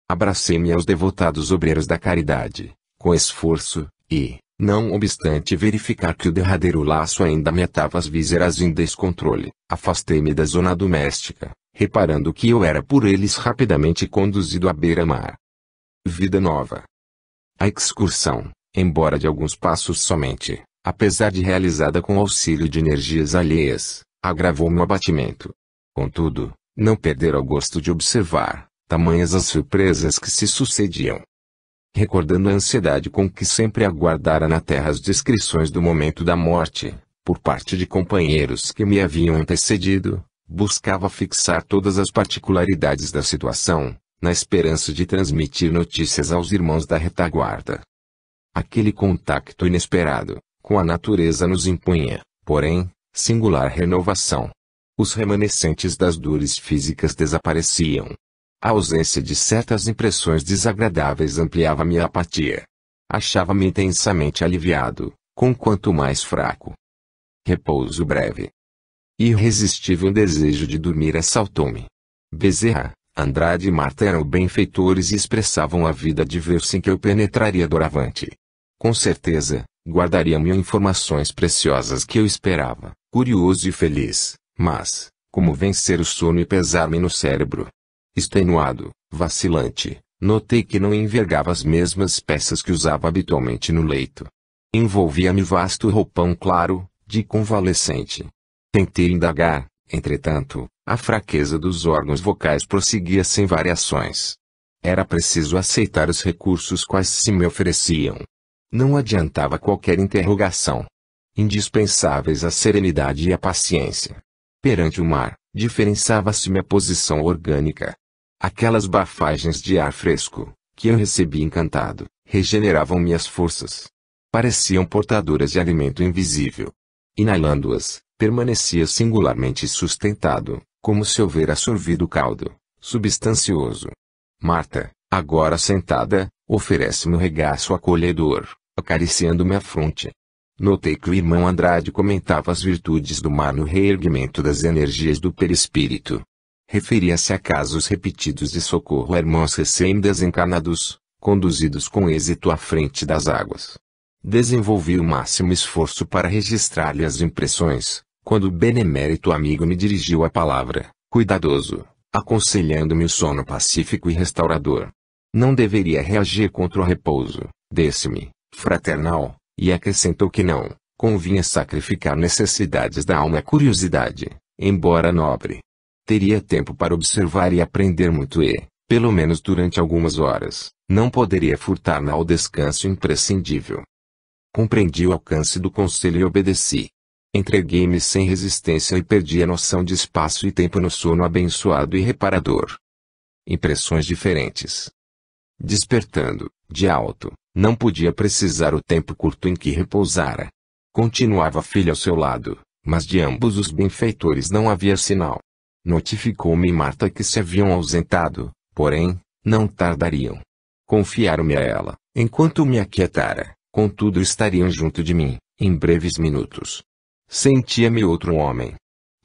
Abracei-me aos devotados obreiros da caridade, com esforço, e, não obstante verificar que o derradeiro laço ainda me atava as vísceras em descontrole, afastei-me da zona doméstica, reparando que eu era por eles rapidamente conduzido à beira-mar. Vida nova. A excursão, embora de alguns passos somente, apesar de realizada com auxílio de energias alheias, agravou meu abatimento. Contudo, não perdera o gosto de observar, tamanhas as surpresas que se sucediam. Recordando a ansiedade com que sempre aguardara na terra as descrições do momento da morte, por parte de companheiros que me haviam antecedido, buscava fixar todas as particularidades da situação, na esperança de transmitir notícias aos irmãos da retaguarda. Aquele contacto inesperado, com a natureza nos impunha, porém, singular renovação. Os remanescentes das dores físicas desapareciam. A ausência de certas impressões desagradáveis ampliava minha apatia. Achava-me intensamente aliviado, conquanto mais fraco. Repouso breve. Irresistível desejo de dormir assaltou-me. Bezerra, Andrade e Marta eram benfeitores e expressavam a vida de ver-se em que eu penetraria doravante. Com certeza, guardariam-me informações preciosas que eu esperava, curioso e feliz, mas, como vencer o sono e pesar-me no cérebro? Extenuado, vacilante, notei que não envergava as mesmas peças que usava habitualmente no leito. Envolvia-me vasto roupão claro, de convalescente. Tentei indagar, entretanto, a fraqueza dos órgãos vocais prosseguia sem variações. Era preciso aceitar os recursos quais se me ofereciam. Não adiantava qualquer interrogação. Indispensáveis a serenidade e a paciência. Perante o mar, diferenciava-se minha posição orgânica. Aquelas bafagens de ar fresco, que eu recebi encantado, regeneravam minhas forças. Pareciam portadoras de alimento invisível. Inalando-as, permanecia singularmente sustentado, como se houvera sorvido caldo, substancioso. Marta, agora sentada, oferece-me o regaço acolhedor, acariciando-me a fronte. Notei que o irmão Andrade comentava as virtudes do mar no reerguimento das energias do perispírito. Referia-se a casos repetidos de socorro a irmãos recém-desencarnados, conduzidos com êxito à frente das águas. Desenvolvi o máximo esforço para registrar-lhe as impressões, quando o benemérito amigo me dirigiu a palavra, cuidadoso, aconselhando-me o sono pacífico e restaurador. Não deveria reagir contra o repouso, disse-me, fraternal, e acrescentou que não convinha sacrificar necessidades da alma à curiosidade, embora nobre. Teria tempo para observar e aprender muito e, pelo menos durante algumas horas, não poderia furtar-me ao descanso imprescindível. Compreendi o alcance do conselho e obedeci. Entreguei-me sem resistência e perdi a noção de espaço e tempo no sono abençoado e reparador. Impressões diferentes. Despertando, de alto, não podia precisar o tempo curto em que repousara. Continuava a filha ao seu lado, mas de ambos os benfeitores não havia sinal. Notificou-me Marta que se haviam ausentado, porém, não tardariam. Confiaram-me a ela, enquanto me aquietara, contudo estariam junto de mim, em breves minutos. Sentia-me outro homem.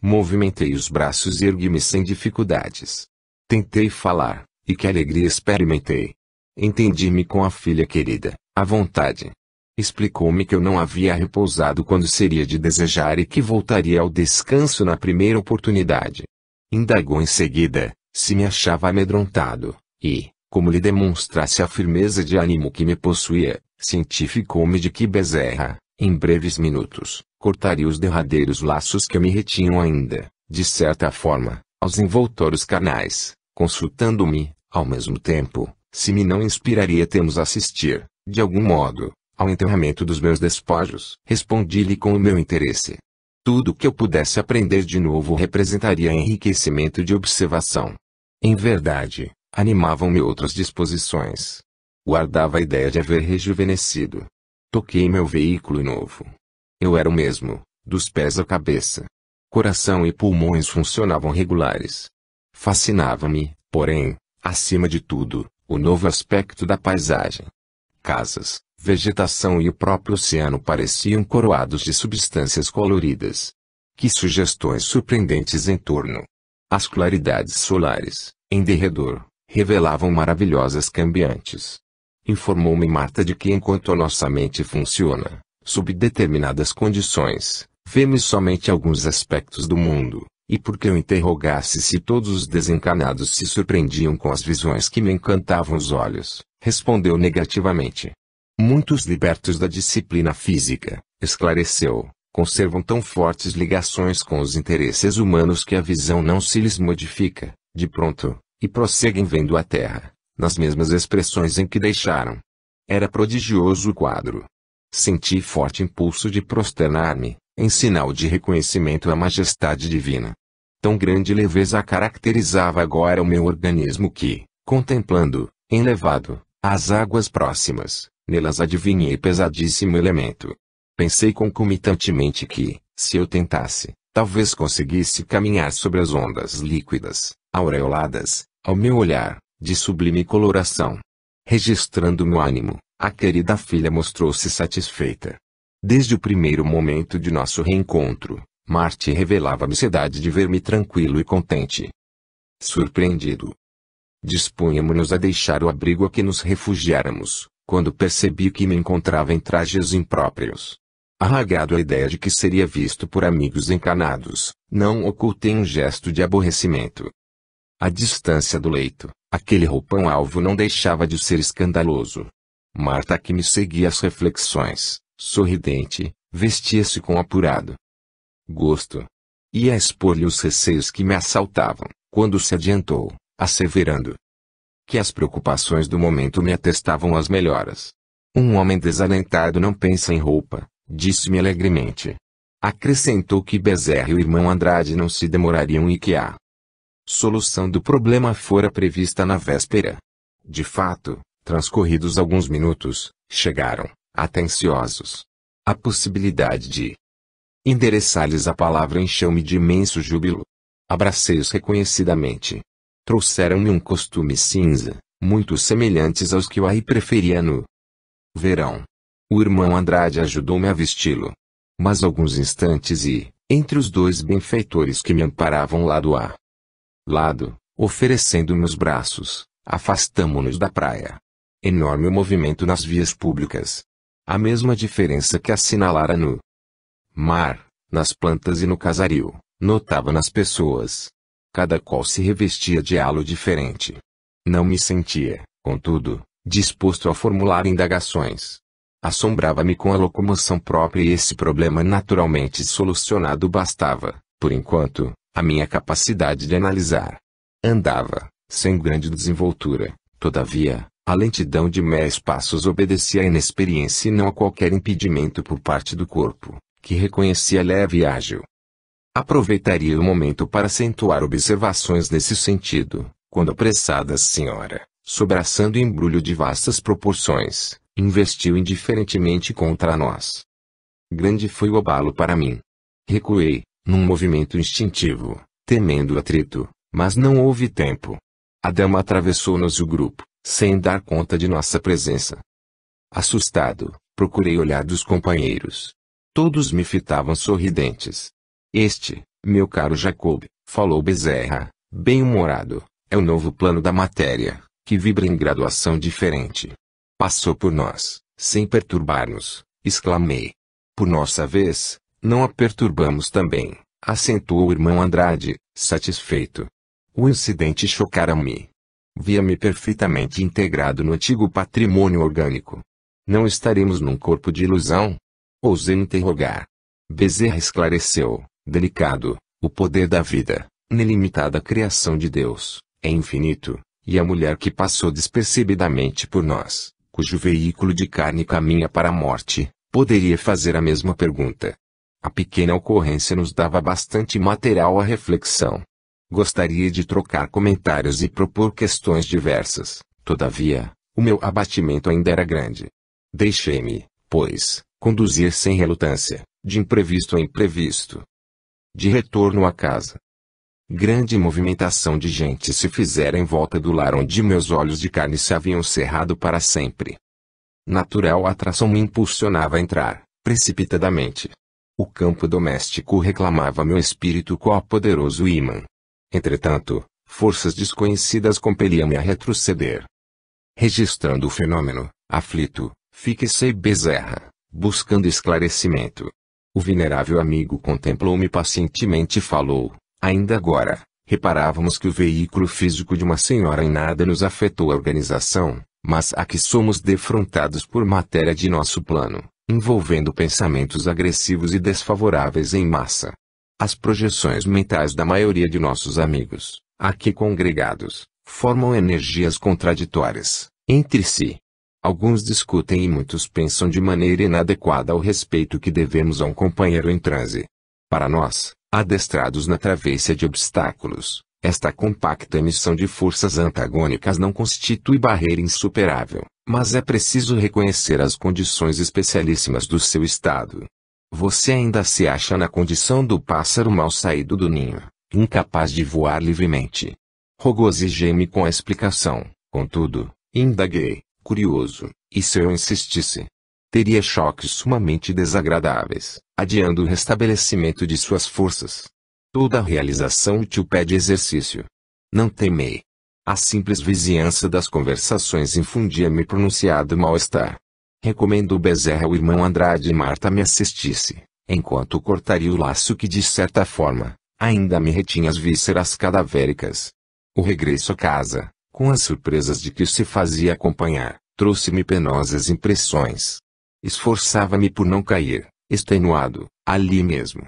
Movimentei os braços e ergui-me sem dificuldades. Tentei falar, e que alegria experimentei. Entendi-me com a filha querida, à vontade. Explicou-me que eu não havia repousado quando seria de desejar e que voltaria ao descanso na primeira oportunidade. Indagou em seguida, se me achava amedrontado, e, como lhe demonstrasse a firmeza de ânimo que me possuía, cientificou-me de que Bezerra, em breves minutos, cortaria os derradeiros laços que me retinham ainda, de certa forma, aos envoltórios carnais, consultando-me, ao mesmo tempo, se me não inspiraria termos assistir, de algum modo, ao enterramento dos meus despojos. Respondi-lhe com o meu interesse. Tudo que eu pudesse aprender de novo representaria enriquecimento de observação. Em verdade, animavam-me outras disposições. Guardava a ideia de haver rejuvenescido. Toquei meu veículo novo. Eu era o mesmo, dos pés à cabeça. Coração e pulmões funcionavam regulares. Fascinava-me, porém, acima de tudo, o novo aspecto da paisagem. Casas, vegetação e o próprio oceano pareciam coroados de substâncias coloridas. Que sugestões surpreendentes em torno! As claridades solares, em derredor, revelavam maravilhosas cambiantes. Informou-me Marta de que enquanto a nossa mente funciona, sob determinadas condições, vemos somente alguns aspectos do mundo, e porque eu interrogasse se todos os desencarnados se surpreendiam com as visões que me encantavam os olhos, respondeu negativamente. Muitos libertos da disciplina física, esclareceu, conservam tão fortes ligações com os interesses humanos que a visão não se lhes modifica, de pronto, e prosseguem vendo a Terra, nas mesmas expressões em que deixaram. Era prodigioso o quadro. Senti forte impulso de prosternar-me, em sinal de reconhecimento à majestade divina. Tão grande leveza caracterizava agora o meu organismo que, contemplando, enlevado, as águas próximas, nelas adivinhei pesadíssimo elemento. Pensei concomitantemente que, se eu tentasse, talvez conseguisse caminhar sobre as ondas líquidas, aureoladas, ao meu olhar, de sublime coloração. Registrando meu ânimo, a querida filha mostrou-se satisfeita. Desde o primeiro momento de nosso reencontro, Marte revelava-me ansiedade de ver-me tranquilo e contente. Surpreendido. Dispunhamo-nos a deixar o abrigo a que nos refugiáramos, quando percebi que me encontrava em trajes impróprios. Arragado à ideia de que seria visto por amigos encarnados, não ocultei um gesto de aborrecimento. À distância do leito, aquele roupão alvo não deixava de ser escandaloso. Marta, que me seguia as reflexões, sorridente, vestia-se com apurado gosto. Ia expor-lhe os receios que me assaltavam, quando se adiantou, asseverando que as preocupações do momento me atestavam as melhoras. Um homem desalentado não pensa em roupa, disse-me alegremente. Acrescentou que Bezerra e o irmão Andrade não se demorariam e que a solução do problema fora prevista na véspera. De fato, transcorridos alguns minutos, chegaram, atenciosos. A possibilidade de endereçar-lhes a palavra encheu-me de imenso júbilo. Abracei-os reconhecidamente. Trouxeram-me um costume cinza, muito semelhantes aos que eu aí preferia no verão. O irmão Andrade ajudou-me a vesti-lo. Mas alguns instantes e, entre os dois benfeitores que me amparavam lado a lado, oferecendo-me os braços, afastamo-nos da praia. Enorme o movimento nas vias públicas. A mesma diferença que assinalara no mar, nas plantas e no casario, notava nas pessoas. Cada qual se revestia de halo diferente. Não me sentia, contudo, disposto a formular indagações. Assombrava-me com a locomoção própria e esse problema naturalmente solucionado bastava, por enquanto, a minha capacidade de analisar. Andava, sem grande desenvoltura, todavia, a lentidão de meros passos obedecia à inexperiência e não a qualquer impedimento por parte do corpo, que reconhecia leve e ágil. Aproveitaria o momento para acentuar observações nesse sentido, quando a apressada senhora, sobraçando embrulho de vastas proporções, investiu indiferentemente contra nós. Grande foi o abalo para mim. Recuei, num movimento instintivo, temendo o atrito, mas não houve tempo. A dama atravessou-nos o grupo, sem dar conta de nossa presença. Assustado, procurei olhar dos companheiros. Todos me fitavam sorridentes. Este, meu caro Jacob, falou Bezerra, bem-humorado, é o novo plano da matéria, que vibra em graduação diferente. Passou por nós, sem perturbar-nos, exclamei. Por nossa vez, não a perturbamos também, acentuou o irmão Andrade, satisfeito. O incidente chocara-me. Via-me perfeitamente integrado no antigo patrimônio orgânico. Não estaremos num corpo de ilusão? Ousei interrogar. Bezerra esclareceu, delicado, o poder da vida, inilimitada criação de Deus, é infinito, e a mulher que passou despercebidamente por nós, cujo veículo de carne caminha para a morte, poderia fazer a mesma pergunta. A pequena ocorrência nos dava bastante material à reflexão. Gostaria de trocar comentários e propor questões diversas, todavia, o meu abatimento ainda era grande. Deixei-me, pois, conduzir sem relutância, de imprevisto a imprevisto. De retorno à casa. Grande movimentação de gente se fizera em volta do lar onde meus olhos de carne se haviam cerrado para sempre. Natural atração me impulsionava a entrar, precipitadamente. O campo doméstico reclamava meu espírito qual poderoso ímã. Entretanto, forças desconhecidas compeliam-me a retroceder. Registrando o fenômeno, aflito, fixei Bezerra, buscando esclarecimento. O venerável amigo contemplou-me pacientemente e falou, ainda agora, reparávamos que o veículo físico de uma senhora em nada nos afetou a organização, mas aqui somos defrontados por matéria de nosso plano, envolvendo pensamentos agressivos e desfavoráveis em massa. As projeções mentais da maioria de nossos amigos, aqui congregados, formam energias contraditórias, entre si. Alguns discutem e muitos pensam de maneira inadequada ao respeito que devemos a um companheiro em transe. Para nós, adestrados na travessia de obstáculos, esta compacta emissão de forças antagônicas não constitui barreira insuperável, mas é preciso reconhecer as condições especialíssimas do seu estado. Você ainda se acha na condição do pássaro mal saído do ninho, incapaz de voar livremente. Regozijei-me com a explicação, contudo, indaguei, curioso, e se eu insistisse? Teria choques sumamente desagradáveis, adiando o restabelecimento de suas forças. Toda realização útil pede exercício. Não temei. A simples vizinhança das conversações infundia-me pronunciado mal-estar. Recomendou Bezerra ao irmão Andrade e Marta me assistisse, enquanto cortaria o laço que de certa forma, ainda me retinha as vísceras cadavéricas. O regresso a casa, com as surpresas de que se fazia acompanhar, trouxe-me penosas impressões. Esforçava-me por não cair, extenuado, ali mesmo.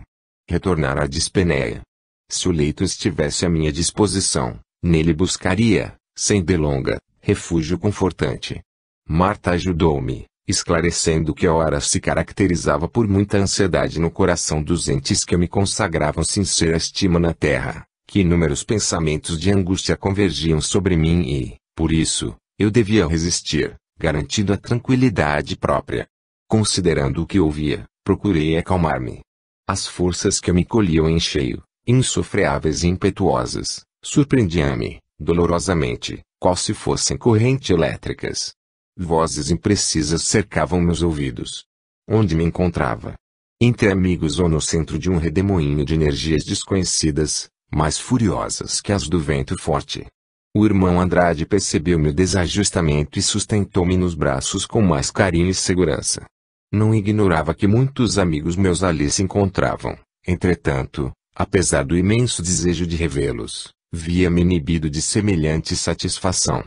Retornar à dispenéia. Se o leito estivesse à minha disposição, nele buscaria, sem delonga, refúgio confortante. Marta ajudou-me, esclarecendo que a hora se caracterizava por muita ansiedade no coração dos entes que me consagravam sincera estima na terra, que inúmeros pensamentos de angústia convergiam sobre mim e, por isso, eu devia resistir, garantindo a tranquilidade própria. Considerando o que ouvia, procurei acalmar-me. As forças que me colhiam em cheio, insofreáveis e impetuosas, surpreendiam-me, dolorosamente, qual se fossem correntes elétricas. Vozes imprecisas cercavam meus ouvidos. Onde me encontrava? Entre amigos ou no centro de um redemoinho de energias desconhecidas, mais furiosas que as do vento forte. O irmão Andrade percebeu meu desajustamento e sustentou-me nos braços com mais carinho e segurança. Não ignorava que muitos amigos meus ali se encontravam, entretanto, apesar do imenso desejo de revê-los, via-me inibido de semelhante satisfação.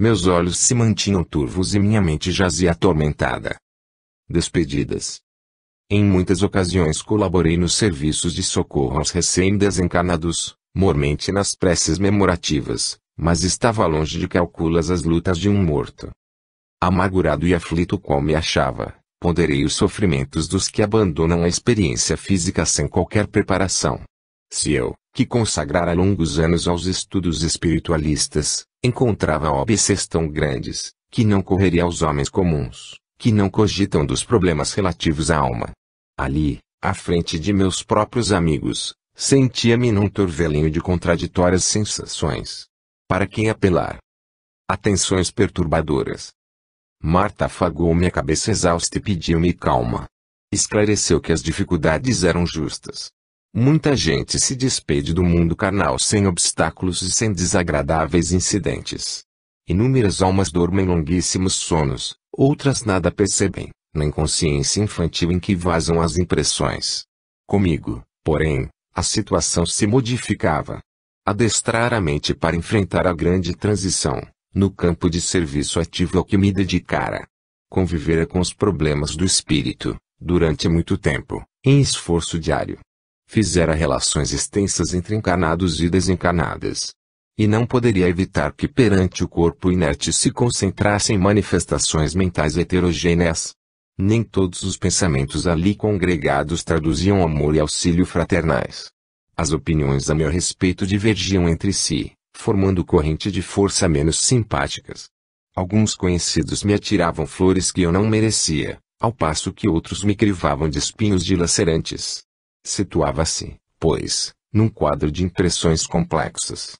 Meus olhos se mantinham turvos e minha mente jazia atormentada. Despedidas. Em muitas ocasiões colaborei nos serviços de socorro aos recém-desencarnados, mormente nas preces memorativas, mas estava longe de calculas as lutas de um morto. Amargurado e aflito qual me achava, ponderei os sofrimentos dos que abandonam a experiência física sem qualquer preparação. Se eu, que consagrara longos anos aos estudos espiritualistas, encontrava óbices tão grandes, que não correria aos homens comuns, que não cogitam dos problemas relativos à alma. Ali, à frente de meus próprios amigos, sentia-me num torvelinho de contraditórias sensações. Para quem apelar? Atenções perturbadoras. Marta afagou minha cabeça exausta e pediu-me calma. Esclareceu que as dificuldades eram justas. Muita gente se despede do mundo carnal sem obstáculos e sem desagradáveis incidentes. Inúmeras almas dormem longuíssimos sonos, outras nada percebem, na inconsciência infantil em que vazam as impressões. Comigo, porém, a situação se modificava. Adestrar a mente para enfrentar a grande transição, no campo de serviço ativo ao que me dedicara. Convivera com os problemas do espírito, durante muito tempo, em esforço diário. Fizera relações extensas entre encarnados e desencarnadas. E não poderia evitar que perante o corpo inerte se concentrassem manifestações mentais heterogêneas. Nem todos os pensamentos ali congregados traduziam amor e auxílio fraternais. As opiniões a meu respeito divergiam entre si, formando corrente de força menos simpáticas. Alguns conhecidos me atiravam flores que eu não merecia, ao passo que outros me crivavam de espinhos dilacerantes. Situava-se, pois, num quadro de impressões complexas.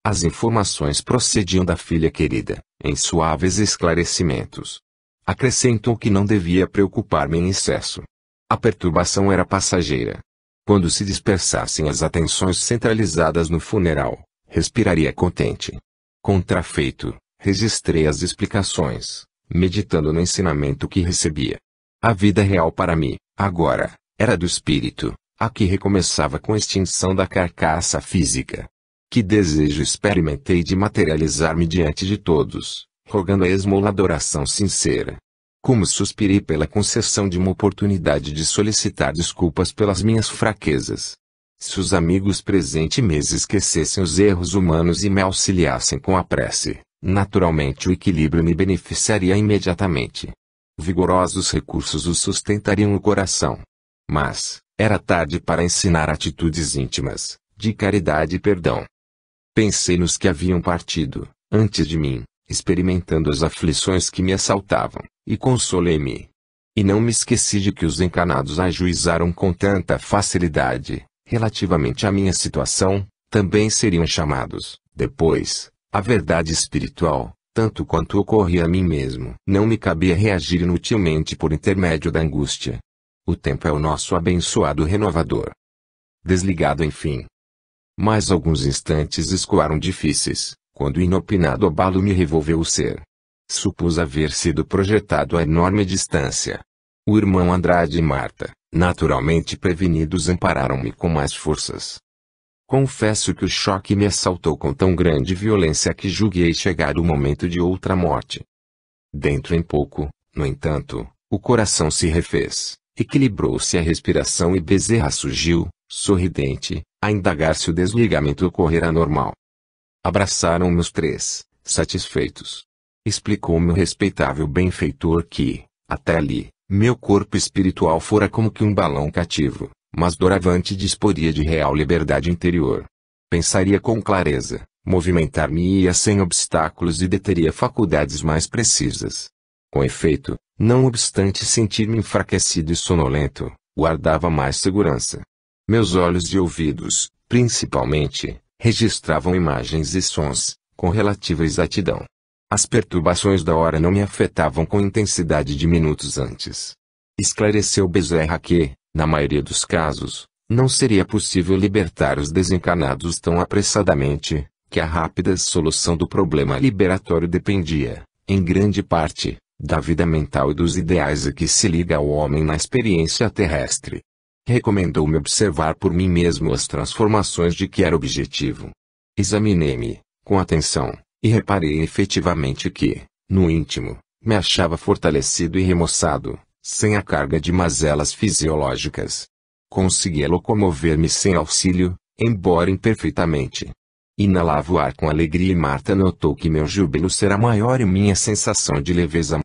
As informações procediam da filha querida, em suaves esclarecimentos. Acrescentou que não devia preocupar-me em excesso. A perturbação era passageira. Quando se dispersassem as atenções centralizadas no funeral, respiraria contente. Contrafeito, registrei as explicações, meditando no ensinamento que recebia. A vida real para mim, agora, era do espírito, a que recomeçava com a extinção da carcaça física. Que desejo experimentei de materializar-me diante de todos, rogando a esmola adoração sincera. Como suspirei pela concessão de uma oportunidade de solicitar desculpas pelas minhas fraquezas. Se os amigos presentes me esquecessem os erros humanos e me auxiliassem com a prece, naturalmente o equilíbrio me beneficiaria imediatamente. Vigorosos recursos os sustentariam o coração. Mas, era tarde para ensinar atitudes íntimas, de caridade e perdão. Pensei nos que haviam partido, antes de mim, experimentando as aflições que me assaltavam, e consolei-me. E não me esqueci de que os encarnados ajuizaram com tanta facilidade, relativamente à minha situação, também seriam chamados, depois, à verdade espiritual, tanto quanto ocorria a mim mesmo. Não me cabia reagir inutilmente por intermédio da angústia. O tempo é o nosso abençoado renovador. Desligado enfim. Mais alguns instantes escoaram difíceis, quando o inopinado abalo me revolveu o ser. Supus haver sido projetado a enorme distância. O irmão Andrade e Marta, naturalmente prevenidos, ampararam-me com mais forças. Confesso que o choque me assaltou com tão grande violência que julguei chegar o momento de outra morte. Dentro em pouco, no entanto, o coração se refez. Equilibrou-se a respiração e Bezerra surgiu, sorridente, a indagar se o desligamento ocorrera normal. Abraçaram-me os três, satisfeitos. Explicou-me o respeitável benfeitor que, até ali, meu corpo espiritual fora como que um balão cativo, mas doravante disporia de real liberdade interior. Pensaria com clareza, movimentar-me-ia sem obstáculos e deteria faculdades mais precisas. Com efeito, não obstante sentir-me enfraquecido e sonolento, guardava mais segurança. Meus olhos e ouvidos, principalmente, registravam imagens e sons, com relativa exatidão. As perturbações da hora não me afetavam com intensidade de minutos antes. Esclareceu Bezerra que, na maioria dos casos, não seria possível libertar os desencarnados tão apressadamente, que a rápida solução do problema liberatório dependia, em grande parte, da vida mental e dos ideais a que se liga ao homem na experiência terrestre. Recomendou-me observar por mim mesmo as transformações de que era objetivo. Examinei-me, com atenção, e reparei efetivamente que, no íntimo, me achava fortalecido e remoçado, sem a carga de mazelas fisiológicas. Conseguia locomover-me sem auxílio, embora imperfeitamente. Inalava o ar com alegria e Marta notou que meu júbilo será maior e minha sensação de leveza